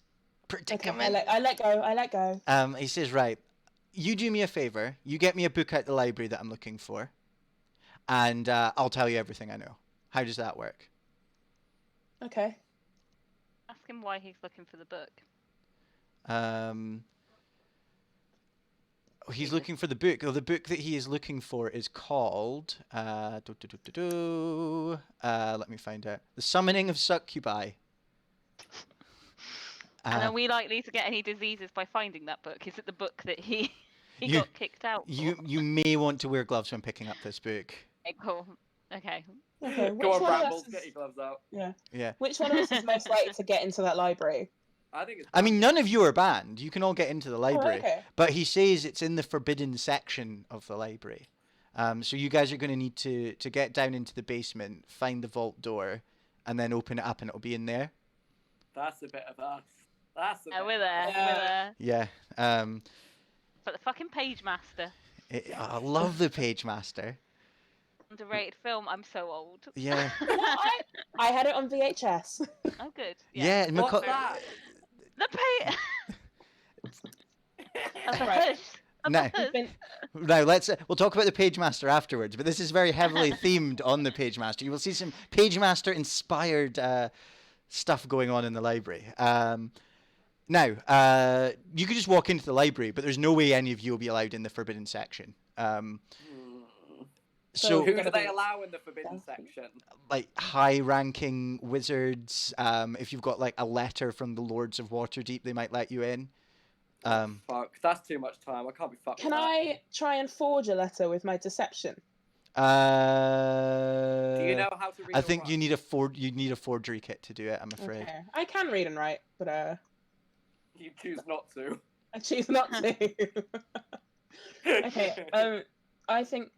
Okay, predicament. I let go. I let go. He says, right, you do me a favor. You get me a book out the library that I'm looking for, and I'll tell you everything I know. How does that work? Okay. Ask him why he's looking for the book. He's looking for the book. Oh, the book that he is looking for is called... let me find out. The Summoning of Succubi. And are we likely to get any diseases by finding that book? Is it the book that he You- got kicked out for? You may want to wear gloves when picking up this book. Okay, cool. Okay. Okay. Go Which on, one of Brambles, us get is, your gloves out. Yeah. which one of us is most likely to get into that library? I think it's. I mean, none of you are banned. You can all get into the library. Oh, okay. But he says it's in the forbidden section of the library. So you guys are going to need to get down into the basement, find the vault door, and then open it up, and it'll be in there. That's a bit of us. That's a bit. We're there. Yeah. We're there. Yeah. But the fucking Page Master. I love the Page Master. Underrated film. I'm so old. Yeah. What? I had it on VHS. Oh, good. Yeah. What's Maca- that? The Page. Right. No. Now we'll talk about the Page Master afterwards, but this is very heavily themed on the Page Master. You will see some Page Master inspired stuff going on in the library. Now, you could just walk into the library, but there's no way any of you will be allowed in the forbidden section. So, Who do they allow in the forbidden Stealthy. section? like high-ranking wizards, if you've got like a letter from the Lords of Waterdeep, they might let you in. Fuck, that's too much time. I can't be fucked. Can with that. I try and forge a letter with my deception? Do you know how to read? I or think write? you need a forgery kit to do it. I'm afraid. Okay. I can read and write, but You choose not to. I choose not to. Okay. I think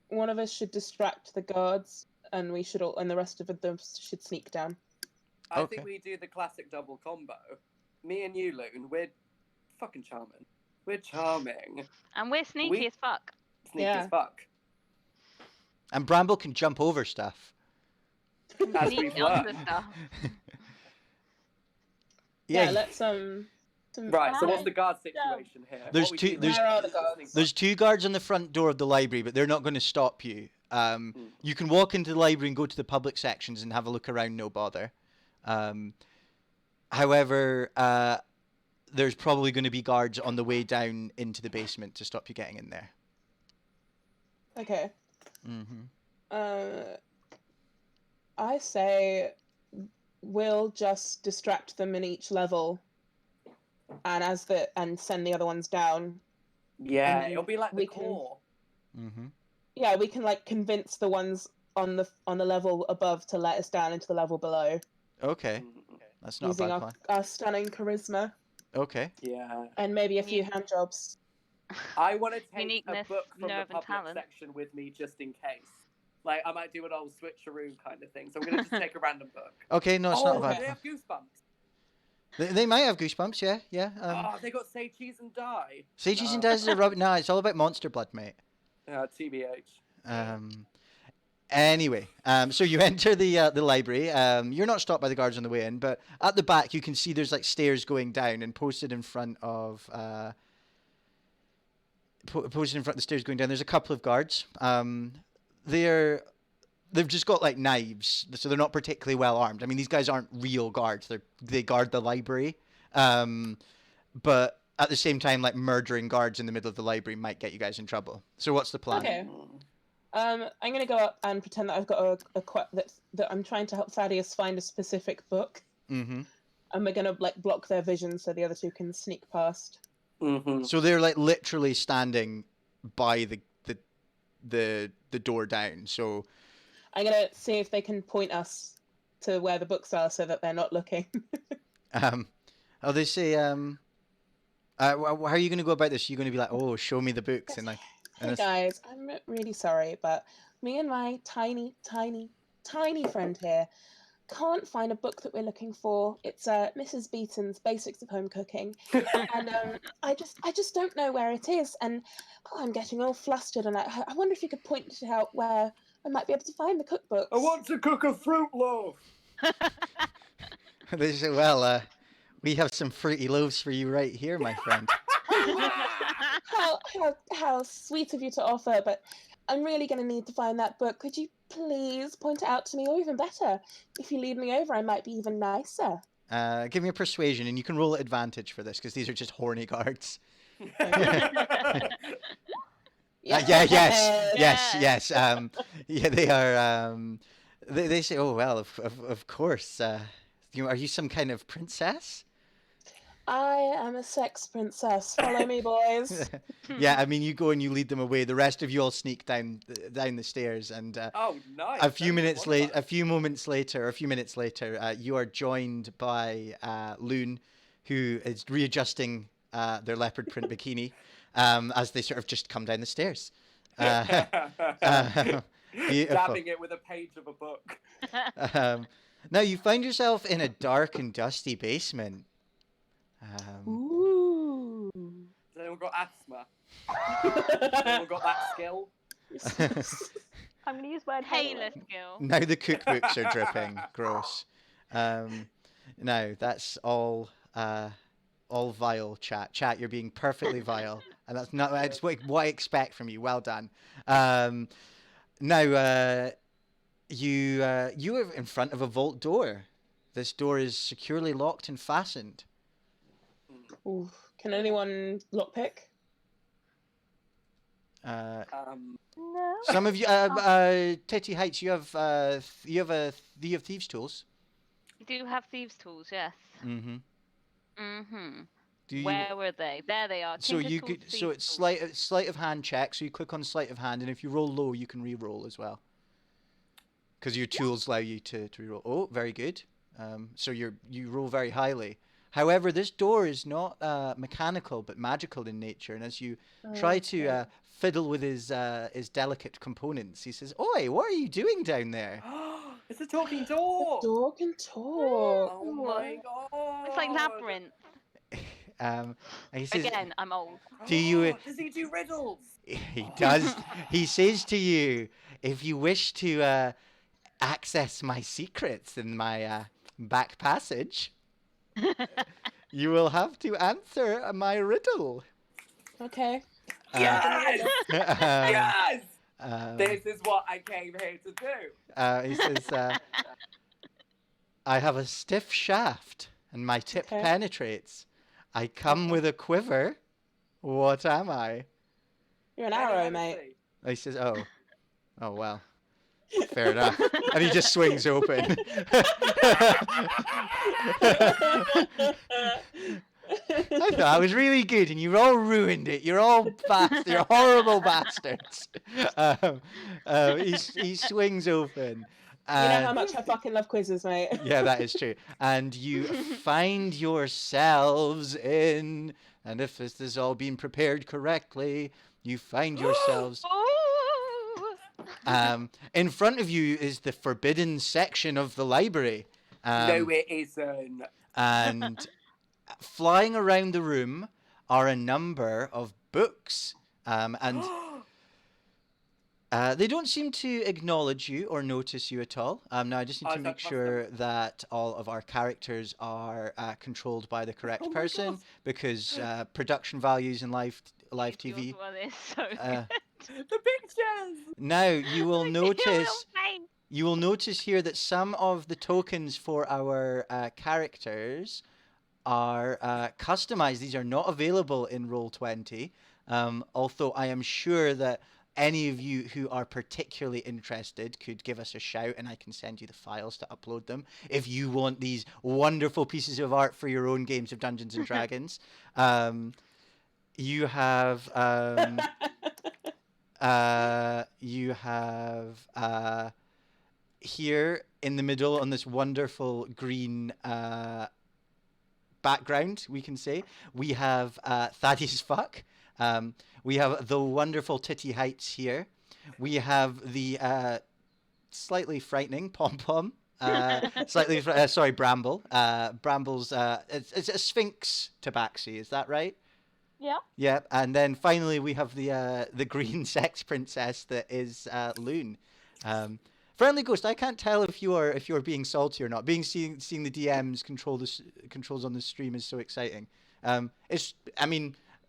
one of us should distract the guards, and we should all, and the rest of them should sneak down. I Okay. think we do the classic double combo. Me and you, Loon, we're fucking charming. We're charming. And we're sneaky We- as fuck. Sneaky Yeah. as fuck. And Bramble can jump over stuff. As Sneak we've onto learned. stuff. Yeah. Let's some Right, so what's Hi. the guard situation here? There's What we two- do there's- Where are the guards? There's two guards on the front door of the library, but they're not going to stop you. You can walk into the library and go to the public sections and have a look around, no bother. However, there's probably going to be guards on the way down into the basement to stop you getting in there. Okay. Mm-hmm. I say we'll just distract them in each level, and send the other ones down. Yeah, And it'll be like the we can- core. Mm-hmm. Yeah, we can like convince the ones on the level above to let us down into the level below Okay, Mm, that's not a using bad plan. our stunning charisma Okay. Yeah. and maybe a few hand jobs. I want to take a Uniqueness, book from the nerve, and public talent. section with me just in case. Like, I might do an old switcheroo kind of thing. So I'm going to just take a random book. Okay, no, it's not a bad they plan. have goosebumps. They might have goosebumps, yeah. Oh, they got say cheese and die. Sages and No. Dice is a rub. No, it's all about monster blood, mate. TBH. Anyway, so you enter the library. You're not stopped by the guards on the way in, but at the back you can see there's like stairs going down, and posted in front of the stairs going down. There's a couple of guards. They've just got like knives, so they're not particularly well armed. I mean, these guys aren't real guards. They guard the library, but at the same time, like murdering guards in the middle of the library might get you guys in trouble. So what's the plan? Okay. I'm gonna go up and pretend that I've got that I'm trying to help Thaddeus find a specific book, Mm-hmm. and we're gonna like block their vision so the other two can sneak past. Mm-hmm. So they're like literally standing by the door down. So I'm gonna see if they can point us to where the books are so that they're not looking. they say How are you going to go about this? You're going to be like, oh, show me the books, and like, and Hey it's, guys, I'm really sorry, but me and my tiny, tiny, tiny friend here can't find a book that we're looking for. It's Mrs. Beeton's Basics of Home Cooking, and I just don't know where it is, and I'm getting all flustered, and I wonder if you could point it out where I might be able to find the cookbooks. I want to cook a fruit loaf. they say, well, we have some fruity loaves for you right here, my friend. How sweet of you to offer, but I'm really going to need to find that book. Could you please point it out to me, or even better, if you lead me over, I might be even nicer. Give me a persuasion, and you can roll at advantage for this because these are just horny guards. Yes. Yeah, they are. They say, oh well, of course. Are you some kind of princess? I am a sex princess. Follow me, boys. Yeah, I mean, you go and you lead them away. The rest of you all sneak down the stairs, and Oh, nice. a few moments later, you are joined by Loon, who is readjusting their leopard print bikini as they sort of just come down the stairs. Beautiful. Dabbing it with a page of a book. Now you find yourself in a dark and dusty basement. Ooh. Has anyone got asthma? Has anyone got that skill? I'm going to use word Taylor skill. Now the cookbooks are dripping. Gross. No, that's all vile, chat. Chat, you're being perfectly vile, and that's not. That's what I expect from you. Well done. Now, you are in front of a vault door. This door is securely locked and fastened. Ooh. Can anyone lockpick? No. Some of you, Titty Heights, you have thieves' tools. You do have thieves' tools, yes. Mm-hmm. Mm-hmm. Do you? Where were they? There they are. So Tinker's you tools, could. So thieves' it's tools. sleight of hand check. So you click on sleight of hand, and if you roll low, you can re-roll as well. Because your tools allow you to re-roll. Oh, very good. So you roll very highly. However, this door is not mechanical but magical in nature, and as you try to fiddle with his delicate components, he says, "Oi, what are you doing down there?" It's a talking door. The door can talk. Oh my god. It's like Labyrinth. And he says, Again, I'm old. "Do you?" Does he do riddles? He does. He says to you, "If you wish to access my secrets in my back passage, you will have to answer my riddle." Okay. Yes! Yes! Um, This is what I came here to do. he says, "I have a stiff shaft, and my tip Okay. penetrates. I come with a quiver. What am I?" You're an arrow, mate. He says, "Oh well, fair enough." And he just swings open. I thought I was really good, and you all ruined it. You're all you're horrible bastards. He swings open. You know how much I fucking love quizzes, mate. Yeah, that is true. And you find yourselves in, and if this has all been prepared correctly, you find yourselves. Ooh! In front of you is the forbidden section of the library. No, it isn't. And flying around the room are a number of books. And they don't seem to acknowledge you or notice you at all. Now, I just need to make sure that all of our characters are controlled by the correct person, God. because production values in live TV. Yours one is so The pictures! Now, you will good. Your little notice. face. You will notice here that some of the tokens for our characters are customized. These are not available in Roll20, although I am sure that any of you who are particularly interested could give us a shout, and I can send you the files to upload them if you want these wonderful pieces of art for your own games of Dungeons and Dragons. You have here in the middle on this wonderful green background, we can say. We have Thaddeus Fuck. We have the wonderful Titty Heights here. We have the slightly frightening Pom Pom. Sorry, Bramble. Bramble's it's a Sphinx tabaxi, is that right? Yeah. Yep. And then finally we have the green sex princess that is Loon. Friendly Ghost, I can't tell if you're being salty or not. Seeing the DMs controls on the stream is so exciting.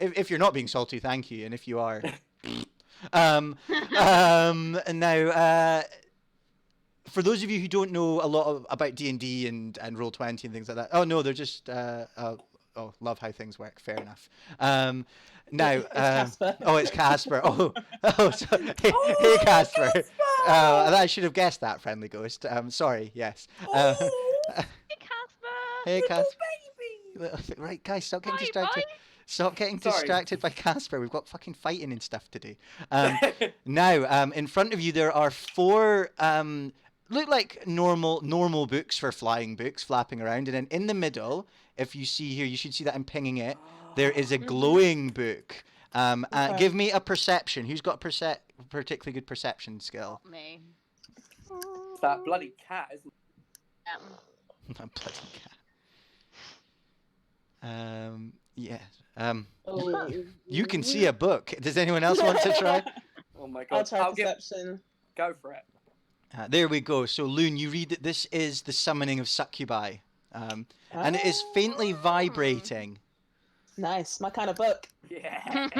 If you're not being salty, thank you, and if you are, and now for those of you who don't know a lot about D&D and Roll20 and things like that, oh no, they're just love how things work. Fair enough. Now, It's Casper. Oh, it's Casper. Hey, Casper. I should have guessed that, Friendly Ghost. Sorry. Yes. Hey, Casper. Hey, Casper. Baby. Right, guys, stop getting Bye, distracted. bye. Stop getting Sorry. distracted by Casper. We've got fucking fighting and stuff to do. Now, in front of you, there are 4 look like normal books for flying books flapping around, and then in the middle, if you see here, you should see that I'm pinging it. There is a glowing book. Okay. Give me a perception. Who's got particularly good perception skill? Not me. It's that bloody cat, isn't it? A bloody cat. Yeah. Oh. You can see a book. Does anyone else want to try? Oh my I'll god. try perception. Go for it. There we go. So, Loon, you read that this is the summoning of succubi. And it is faintly vibrating. Nice, my kind of book. Yeah. If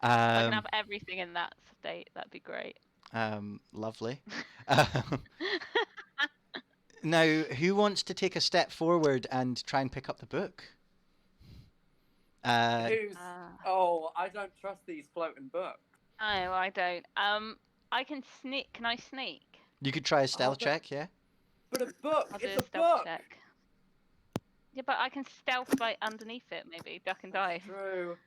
I can have everything in that state, that'd be great. Lovely. Now, who wants to take a step forward and try and pick up the book? Who's... Oh, I don't trust these floating books. No, I don't. I can sneak. Can I sneak? You could try a stealth but- check, yeah? But a book, I'll do it's a a stealth book. check. Yeah, but I can stealth like underneath it, maybe duck and dive. True.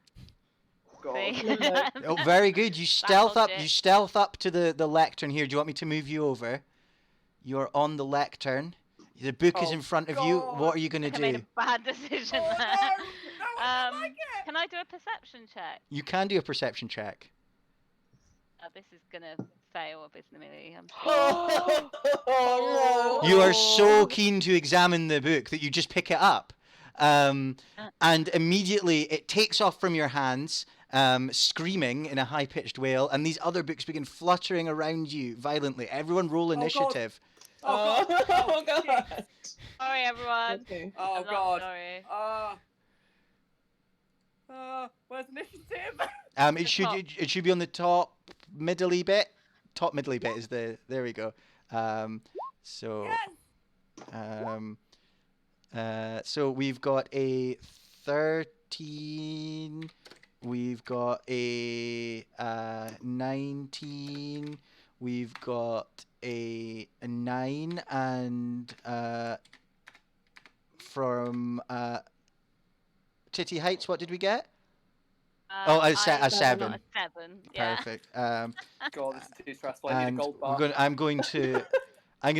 God. See? Limbo. Oh, very good. You stealth up. logic. You stealth up to the lectern here. Do you want me to move you over? You're on the lectern. The book is Oh, in front of you. God. What are you gonna I made do? a bad decision Oh, there. no. No, I don't like it. Can I do a perception check? You can do a perception check. This is gonna fail abysmally. I'm sure. Oh, no. You are so keen to examine the book that you just pick it up, and immediately it takes off from your hands, screaming in a high-pitched wail, and these other books begin fluttering around you violently. Everyone roll God. initiative. Oh god. Oh, God. Sorry, everyone. Okay. Oh I'm not god. sorry. Where's initiative? It should top. it should be on the top middly bit. Top middly bit is the there we go. So so we've got a 13. We've got a 19. We've got a 9, and from Titty Heights, what did we get? Oh, a I 7. got a 7. Yeah. Perfect. God, this is too stressful. I need And a gold bar. I'm going to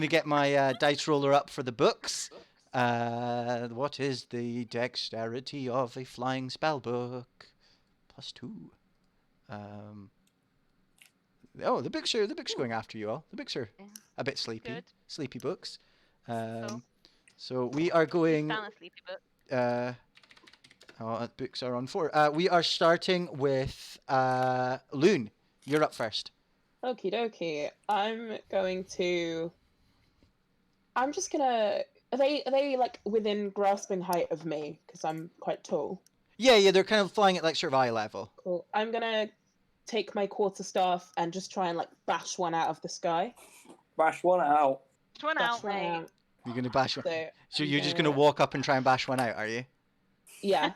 get my dice roller up for the books. What is the dexterity of a flying spell book? +2. Oh, the books are going after you all. The books are Yeah. a bit sleepy. Good. Sleepy books. Cool. So we are going. Down a sleepy book. Books are on 4. We are starting with Loon. You're up first. Okie dokie. I'm just gonna. Are they like within grasping height of me? Because I'm quite tall. Yeah, they're kind of flying at like sort of eye level. Cool. I'm gonna take my quarterstaff and just try and like bash one out of the sky. Bash one out. Which one Bash out, one mate? out. You're gonna bash one. So So you're just gonna walk up and try and bash one out, are you? yeah.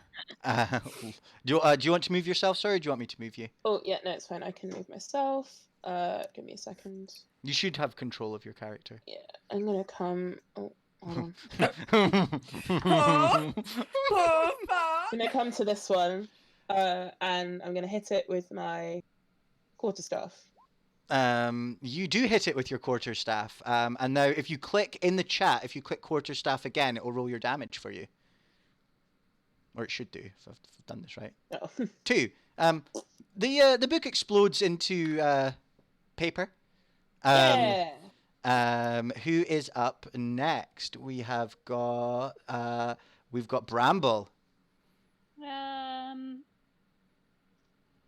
Do you want to move yourself, sir, or do you want me to move you? Oh yeah, no, it's fine. I can move myself. Give me a second. You should have control of your character. Yeah, I'm gonna come. Oh, hold on. Oh, I'm gonna come to this one, and I'm gonna hit it with my quarterstaff. You do hit it with your quarterstaff. And now if you click in the chat, if you click quarterstaff again, it will roll your damage for you. or it should do if I've done this right. Oh. 2. The book explodes into paper. Yeah. Who is up next? We've got Bramble.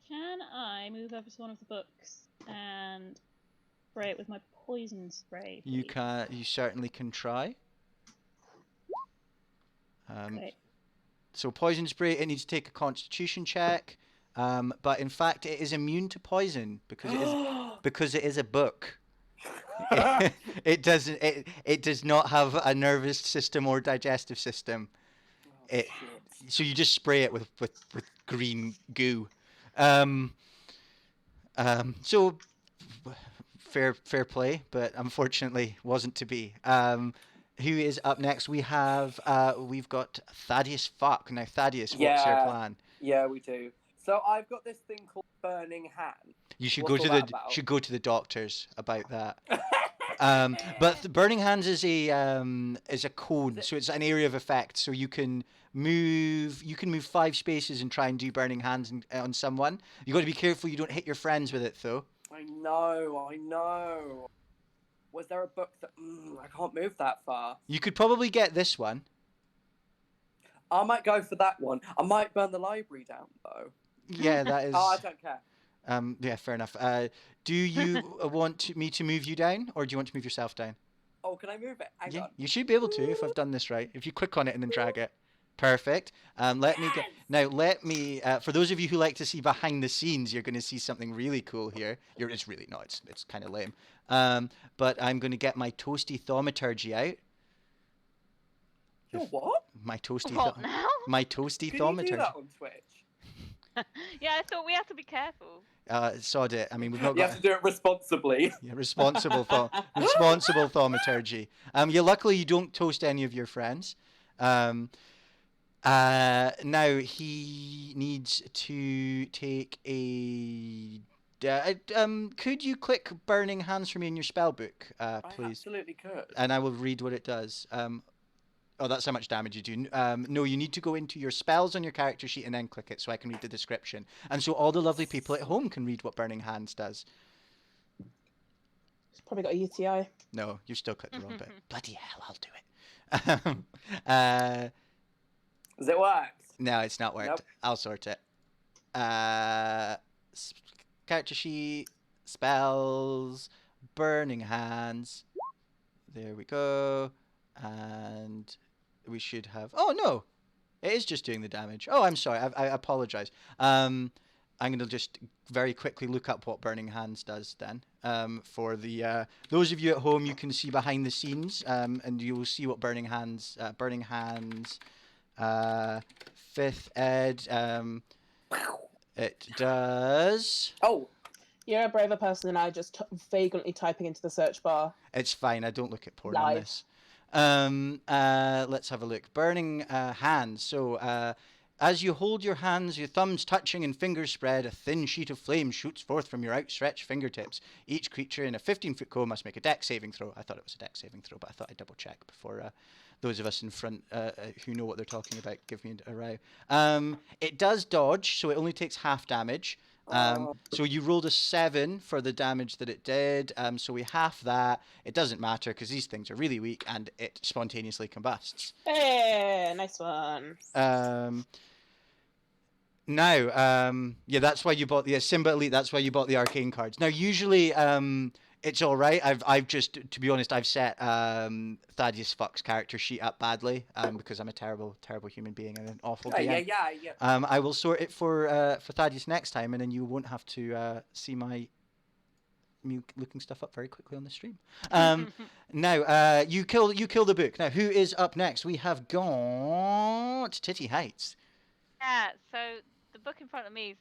Can I move over to one of the books and spray it with my poison spray? You please? You certainly can try. Great. So poison spray, it needs to take a Constitution check, but in fact it is immune to poison because it is a book. It does not have a nervous system or digestive system. So you just spray it with green goo. So fair play, but unfortunately wasn't to be. Who is up next? We've got Thaddeus Fuck. Now Thaddeus, what's your plan? Yeah, we do. So I've got this thing called Burning Hand. You should What's go all to that about? go to the doctors about that. But the Burning Hands is a cone, so it's an area of effect. So you can move 5 spaces and try and do Burning Hands on someone. You got to be careful you don't hit your friends with it, though. I know. Was there a book that I can't move that far? You could probably get this one. I might go for that one. I might burn the library down though. Yeah, that is. Oh, I don't care. Yeah, fair enough. Do you want me to move you down, or do you want to move yourself down? Oh, can I move it? Hang on. You should be able to if I've done this right. If you click on it and then drag it. Perfect. Let me get now. Let me. For those of you who like to see behind the scenes, you're going to see something really cool here. It's really not. It's kind of lame. But I'm going to get my toasty thaumaturgy out. Your what? My toasty. What now? My toasty Can thaumaturgy. you do that on Twitch? Yeah, I thought we have to be careful. Sod it. I mean, we've not You got. have to do it responsibly. Yeah, responsible thaumaturgy. Yeah, luckily you don't toast any of your friends. Now he needs to take a. Could you click Burning Hands for me in your spell book, I please? absolutely could. And I will read what it does. Oh, that's how much damage you do. No, you need to go into your spells on your character sheet and then click it so I can read the description. And so all the lovely people at home can read what Burning Hands does. He's probably got a UTI. No, you still clicked the wrong bit. Bloody hell, I'll do it. Has it worked? No, it's not worked. Nope. I'll sort it. Character sheet, spells, Burning Hands. There we go. And we should have. Oh no, it is just doing the damage. Oh, I'm sorry. I apologize. I'm gonna just very quickly look up what Burning Hands does then. For the those of you at home, you can see behind the scenes, and you will see what Burning Hands, 5th ed. It does. Oh, You're a braver person than I, just vagrantly typing into the search bar. It's fine. I don't look at porn on Live. this. Let's have a look. Burning hands. So, as you hold your hands, your thumbs touching and fingers spread, a thin sheet of flame shoots forth from your outstretched fingertips. Each creature in a 15-foot cone must make a dex saving throw. I thought it was a dex saving throw, but I thought I'd double check before those of us in front who know what they're talking about give me a row. It does dodge, so it only takes half damage. So you rolled a 7 for the damage that it did. So we half that. It doesn't matter because these things are really weak and it spontaneously combusts. Hey, nice one. Yeah, that's why you bought the Simba Elite. That's why you bought the arcane cards. Now, usually, it's all right. I've just, to be honest, I've set Thaddeus Fuck's character sheet up badly because I'm a terrible human being and an awful DM. Yeah. I will sort it for Thaddeus next time, and then you won't have to see me looking stuff up very quickly on the stream. Now, you kill the book. Now, who is up next? We have got Titty Heights. Yeah, so the book in front of me is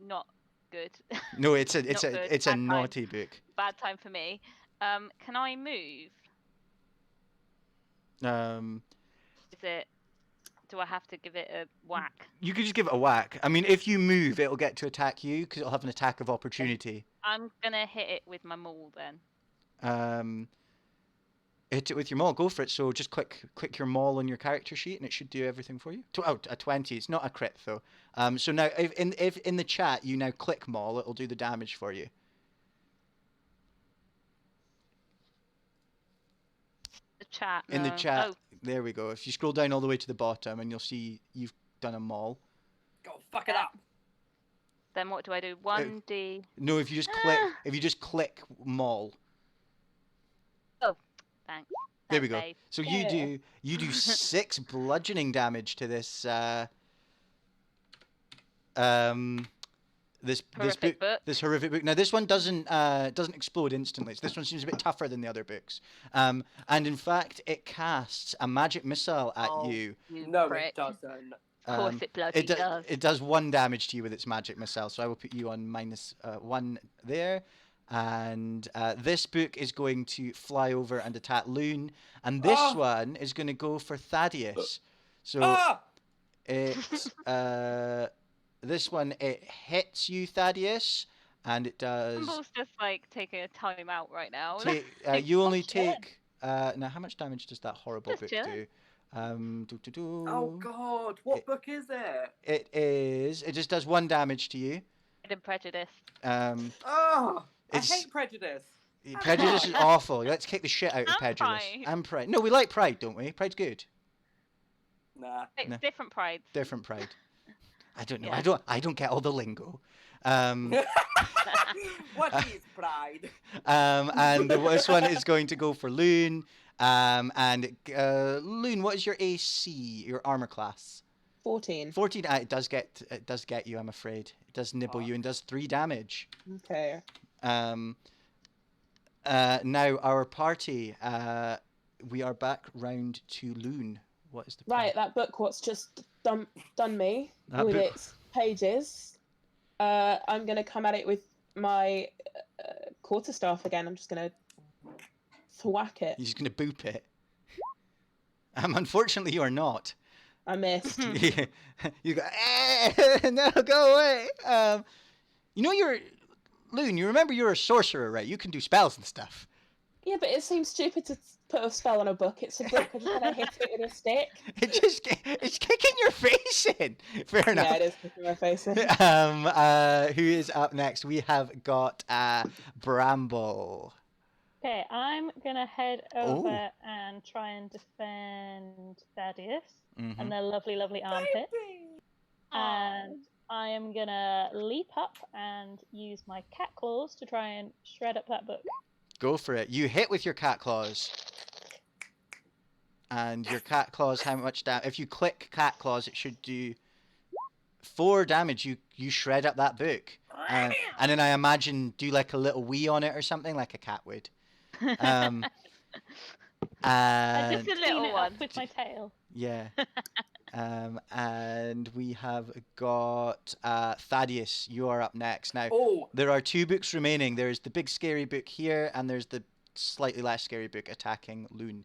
not good. No, it's a Bad time. naughty book. Bad time for me. Can I move? Do I have to give it a whack? You could just give it a whack. I mean, if you move, it'll get to attack you because it'll have an attack of opportunity. I'm gonna hit it with my maul then. Hit it with your maul. Go for it. So just click your maul on your character sheet, and it should do everything for you. A 20. It's not a crit though. So now, if in the chat you now click maul, it'll do the damage for you. The chat. In the no. chat, Oh, there we go. If you scroll down all the way to the bottom, and you'll see you've done a maul. Go fuck it up. then what do I do? 1d. No, if you just click maul. Oh, thanks. There we Thanks, go. babe. So Yeah. you do 6 bludgeoning damage to this this Horrific book. This horrific book. Now this one doesn't explode instantly. So this one seems a bit tougher than the other books. And in fact, it casts a magic missile at you. You No, prick. it doesn't. Of course it bloody does. It does 1 damage to you with its magic missile. So I will put you on -1 there. And this book is going to fly over and attack Loon, and this one is going to go for Thaddeus. So it this one, it hits you, Thaddeus, and it does. Bumble's just like taking a time out right now. You only chilling. take. Now, how much damage does that horrible Just book chilling. do? Oh God, what book is it? It just does 1 damage to you. Pride and Prejudice. I It's- hate prejudice. Prejudice is awful. Let's kick the shit out of And Prejudice. Pride. And Pride. No, we like Pride, don't we? Pride's good. Nah. It's No. different prides. Different Pride. I don't know. Yeah. I don't get all the lingo. What is pride? And this one is going to go for Loon. Loon, what is your AC? Your armor class? 14. 14. It does get you. I'm afraid it does nibble you and does 3 damage. Okay. Now our party. We are back round to Loon. What is the plan? Right, that book what's just done me That with book- its pages. I'm going to come at it with my quarterstaff again. I'm just going to thwack it. You're just gonna boop it. Unfortunately, you are not. I missed. You go, no, go away. You know Loon. You remember you're a sorcerer, right? You can do spells and stuff. Yeah, but it seems stupid to put a spell on a book. It's a book. I just want to hit it with a stick. It's kicking your face in. Fair enough. Yeah, it is kicking my face in. Who is up next? We have got Bramble. Okay, I'm gonna head over and try and defend Thaddeus Mhm. and their lovely, lovely armpit. And I am gonna leap up and use my cat claws to try and shred up that book. Go for it. You hit with your cat claws. And your cat claws, how much damage? If you click cat claws, it should do 4 damage. You shred up that book. And then I imagine do like a little wee on it or something, like a cat would. I And just a clean little it one. up with my tail. yeah. And we have got Thaddeus. You are up next. Now, Oh, there are 2 books remaining. There's the big scary book here, and there's the slightly less scary book attacking Loon.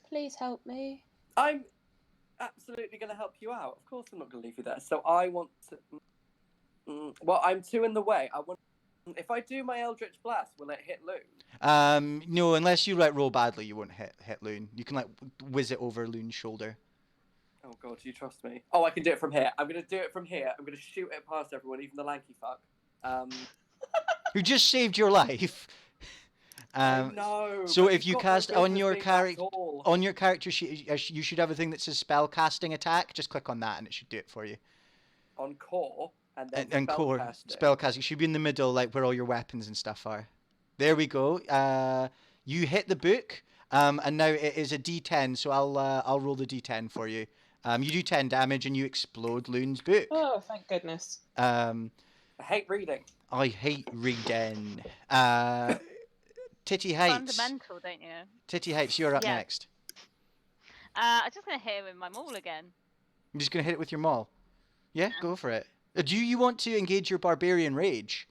Please help me. I'm absolutely going to help you out. Of course, I'm not going to leave you there. So I want to. Well, I'm 2 in the way. I want. If I do my Eldritch Blast, will it hit Loon? No, unless you roll badly, you won't hit Loon. You can whiz it over Loon's shoulder. Oh God, do you trust me? Oh, I can do it from here. I'm going to do it from here. I'm going to shoot it past everyone, even the lanky fuck. Who just saved your life. No. so but if he's you got cast no on your business being that character tall. on your character sheet, you should have a thing that says spell casting attack. Just click on that, and it should do it for you. On core and then And core spell casting should be in the middle, like where all your weapons and stuff are. There we go. You hit the book, and now it is a D10. So I'll roll the D10 for you. You do 10 damage, and you explode Loon's book. Oh, thank goodness. I hate reading. I hate reading. Titty Heights. Fundamental, don't you? Titty Heights, you're up Yeah. next. I'm just gonna hit him with my maul again. I'm just gonna hit it with your maul. Yeah, go for it. Do you want to engage your barbarian rage?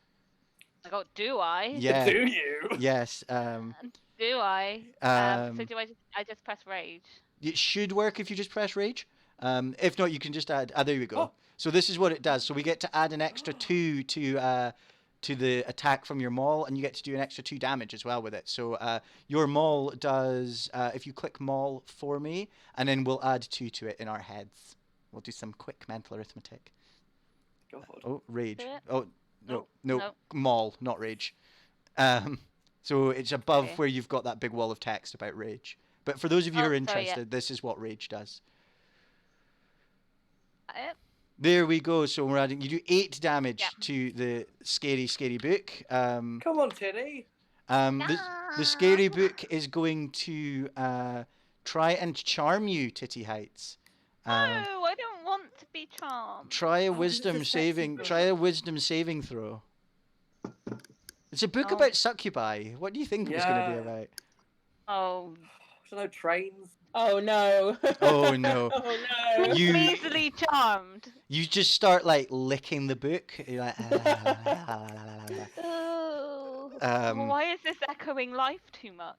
I go, do I? Yeah. Do you? Yes. Do I? So do I just press rage? It should work if you just press rage. If not, you can just add. There we go. Oh. So this is what it does. So we get to add an extra 2 to to the attack from your maul, and you get to do an extra 2 damage as well with it. So your maul does, if you click maul for me, and then we'll add 2 to it in our heads. We'll do some quick mental arithmetic. God. Oh, rage. Yeah. Oh, no, No. maul, not rage. So it's above Okay. where you've got that big wall of text about rage. But for those of you who are Oh, sorry, interested, yeah. this is what rage does. Yep. There we go. So we're adding. You do 8 damage Yep. to the scary book. Come on, Tinny. The scary book is going to try and charm you, Titty Heights. No, I don't want to be charmed. Try a Oh, it's a wisdom sexy saving. book. Try a wisdom saving throw. It's a book Oh. about succubi. What do you think it was going to be Yeah. about? Oh, I don't know, trains. Oh no. Oh no. Oh no. You- easily charmed. You just start like licking the book. You're like, Oh. Um, Why is this echoing life too much?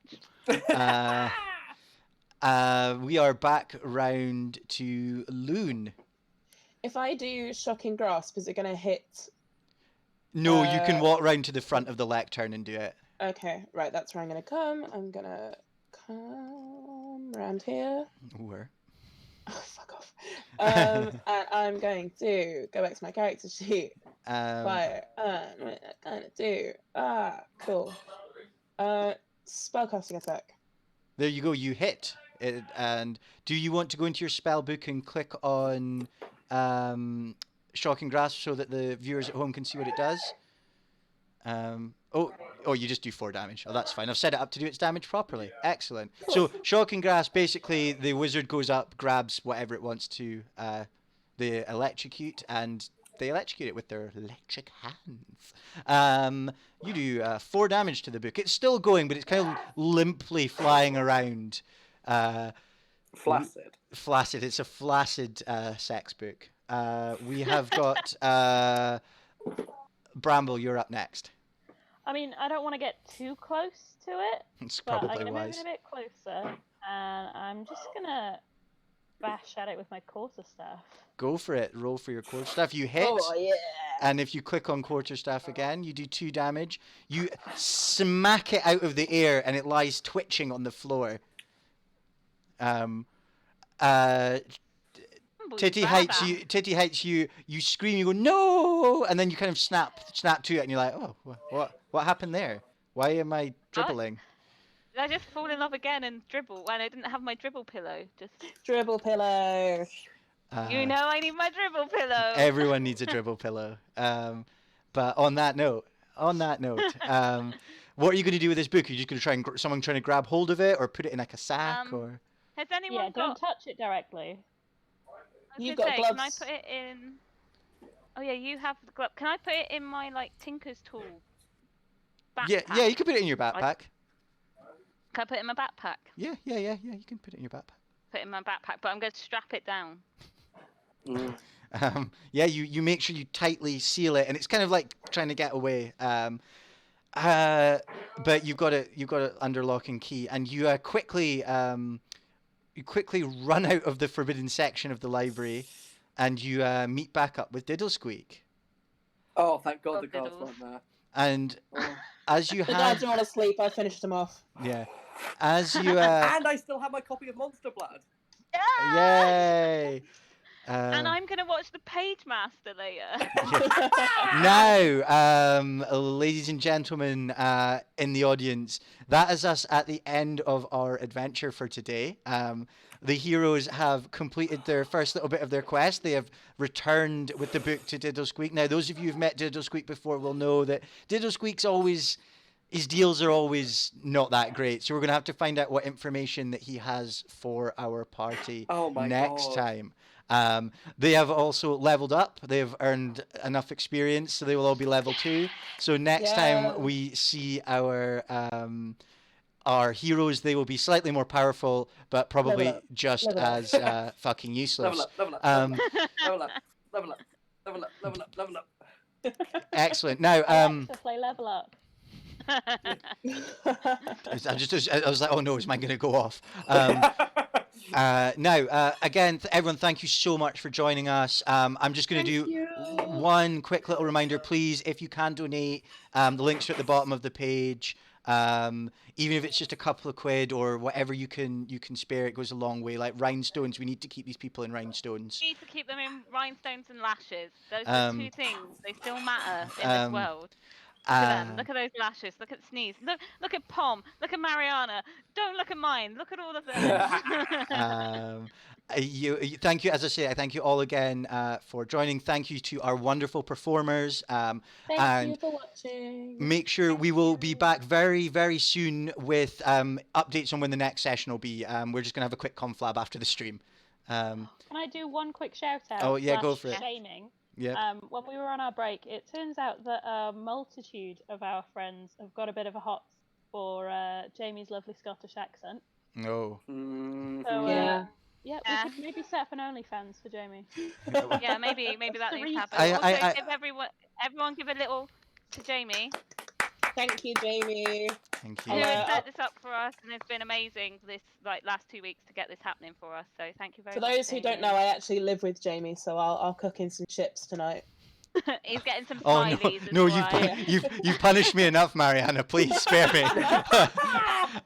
we are back round to Loon. If I do shocking grasp, is it gonna hit? No, you can Uh, walk round to the front of the lectern and do it. Okay, right, that's where I'm gonna come. I'm gonna come around here. Or Oh, fuck off. And I'm going to go back to my character sheet. Fire. What I kind of do. Cool. Spellcasting attack. there you go. You hit it. And do you want to go into your spell book and click on Shocking Grasp so that the viewers at home can see what it does? Oh, you just do 4 damage. Oh, that's fine. I've set it up to do its damage properly. Excellent. So, Shocking Grasp, basically, the wizard goes up, grabs whatever it wants to, they electrocute, and they electrocute it with their electric hands. You do 4 damage to the book. It's still going, but it's kind of limply flying around. Flaccid. Flaccid. It's a flaccid sex book. We have got Bramble. You're up next. I mean, I don't want to get too close to it, It's but I'm probably gonna wise. move it a bit closer, and I'm just gonna bash at it with my quarterstaff. Go for it. Roll for your quarterstaff. You hit. Oh yeah. And if you click on quarterstaff again, you do 2 damage. You smack it out of the air, and it lies twitching on the floor. Titty Heights, you scream, you go no, and then you kind of snap to it, and you're like, oh, what happened there? Why am I dribbling? Did I just fall in love again and dribble when I didn't have my dribble pillow? Just Dribble pillow. you know, I need my dribble pillow. Everyone needs a dribble pillow. But on that note, what are you going to do with this book? Are you just going to try and someone trying to grab hold of it, or put it in like a sack, or? Has anyone Yeah, got? don't touch it directly. I was You've gonna got say, Can I gloves. put it in? Oh yeah, you have the glove. Can I put it in my like Tinker's tool backpack? Yeah, you can put it in your backpack. Can I put it in my backpack? Yeah, you can put it in your backpack. Put it in my backpack, but I'm going to strap it down. Yeah, you make sure you tightly seal it, and it's kind of like trying to get away. But you've got it under lock and key, and you quickly run out of the forbidden section of the library, and you meet back up with Diddlesqueak. Oh, thank God Oh, the guards diddles. weren't there. And Oh. as you The guards have, are all asleep. I finished them off. yeah, as you And I still have my copy of Monster Blood. yay. And I'm going to watch the Page Master later. Now, ladies and gentlemen in the audience, that is us at the end of our adventure for today. The heroes have completed their first little bit of their quest. They have returned with the book to Diddlesqueak. Now, those of you who've met Diddlesqueak before will know that Diddlesqueak's always... his deals are always not that great. So we're going to have to find out what information that he has for our party Oh my next God. time. They have also leveled up. They have earned enough experience, so they will all be level 2. So next Yeah. time we see our heroes, they will be slightly more powerful, but probably Level up. just Level up. as fucking useless. Level up. Um, Level up. Level up. Level up. Level up. Level up. excellent. Now, Alexa, play level up. I was like, oh no, is mine going to go off? Now, again, everyone, thank you so much for joining us. I'm just going to do one quick little reminder, please, if you can donate, the links are at the bottom of the page. Even if it's just a couple of quid or whatever you can spare, it goes a long way. Like rhinestones, we need to keep these people in rhinestones. We need to keep them in rhinestones and lashes. Those are two things. They still matter in this world. Look at them. Look at those lashes. Look at Sneeze. Look at Pom. Look at Mariana. Don't look at mine. Look at all of them. Thank you. As I say, I thank you all again for joining. Thank you to our wonderful performers. Thank and you for watching. make sure we will be back very, very soon with updates on when the next session will be. We're just going to have a quick conflab after the stream. Can I do one quick shout out? Oh, yeah, go for it. Shaming. Yeah. When we were on our break, it turns out that a multitude of our friends have got a bit of a hot for Jamie's lovely Scottish accent. No. So, Yeah. we could maybe set up an OnlyFans for Jamie. Yeah, maybe that needs to happen. Give everyone give a little to Jamie. Thank you, Jamie. Thank Who you. has set this up for us, and it's been amazing this last 2 weeks to get this happening for us. So thank you very For much. those who don't know, I actually live with Jamie, so I'll cook in some chips tonight. He's getting some Oh smileys. no, as you've punished me enough, Mariana. Please spare me.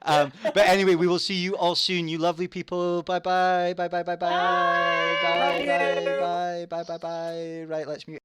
But anyway, we will see you all soon, you lovely people. Bye bye, bye bye, bye bye, bye bye, bye bye, bye bye, bye. Right, let's mute.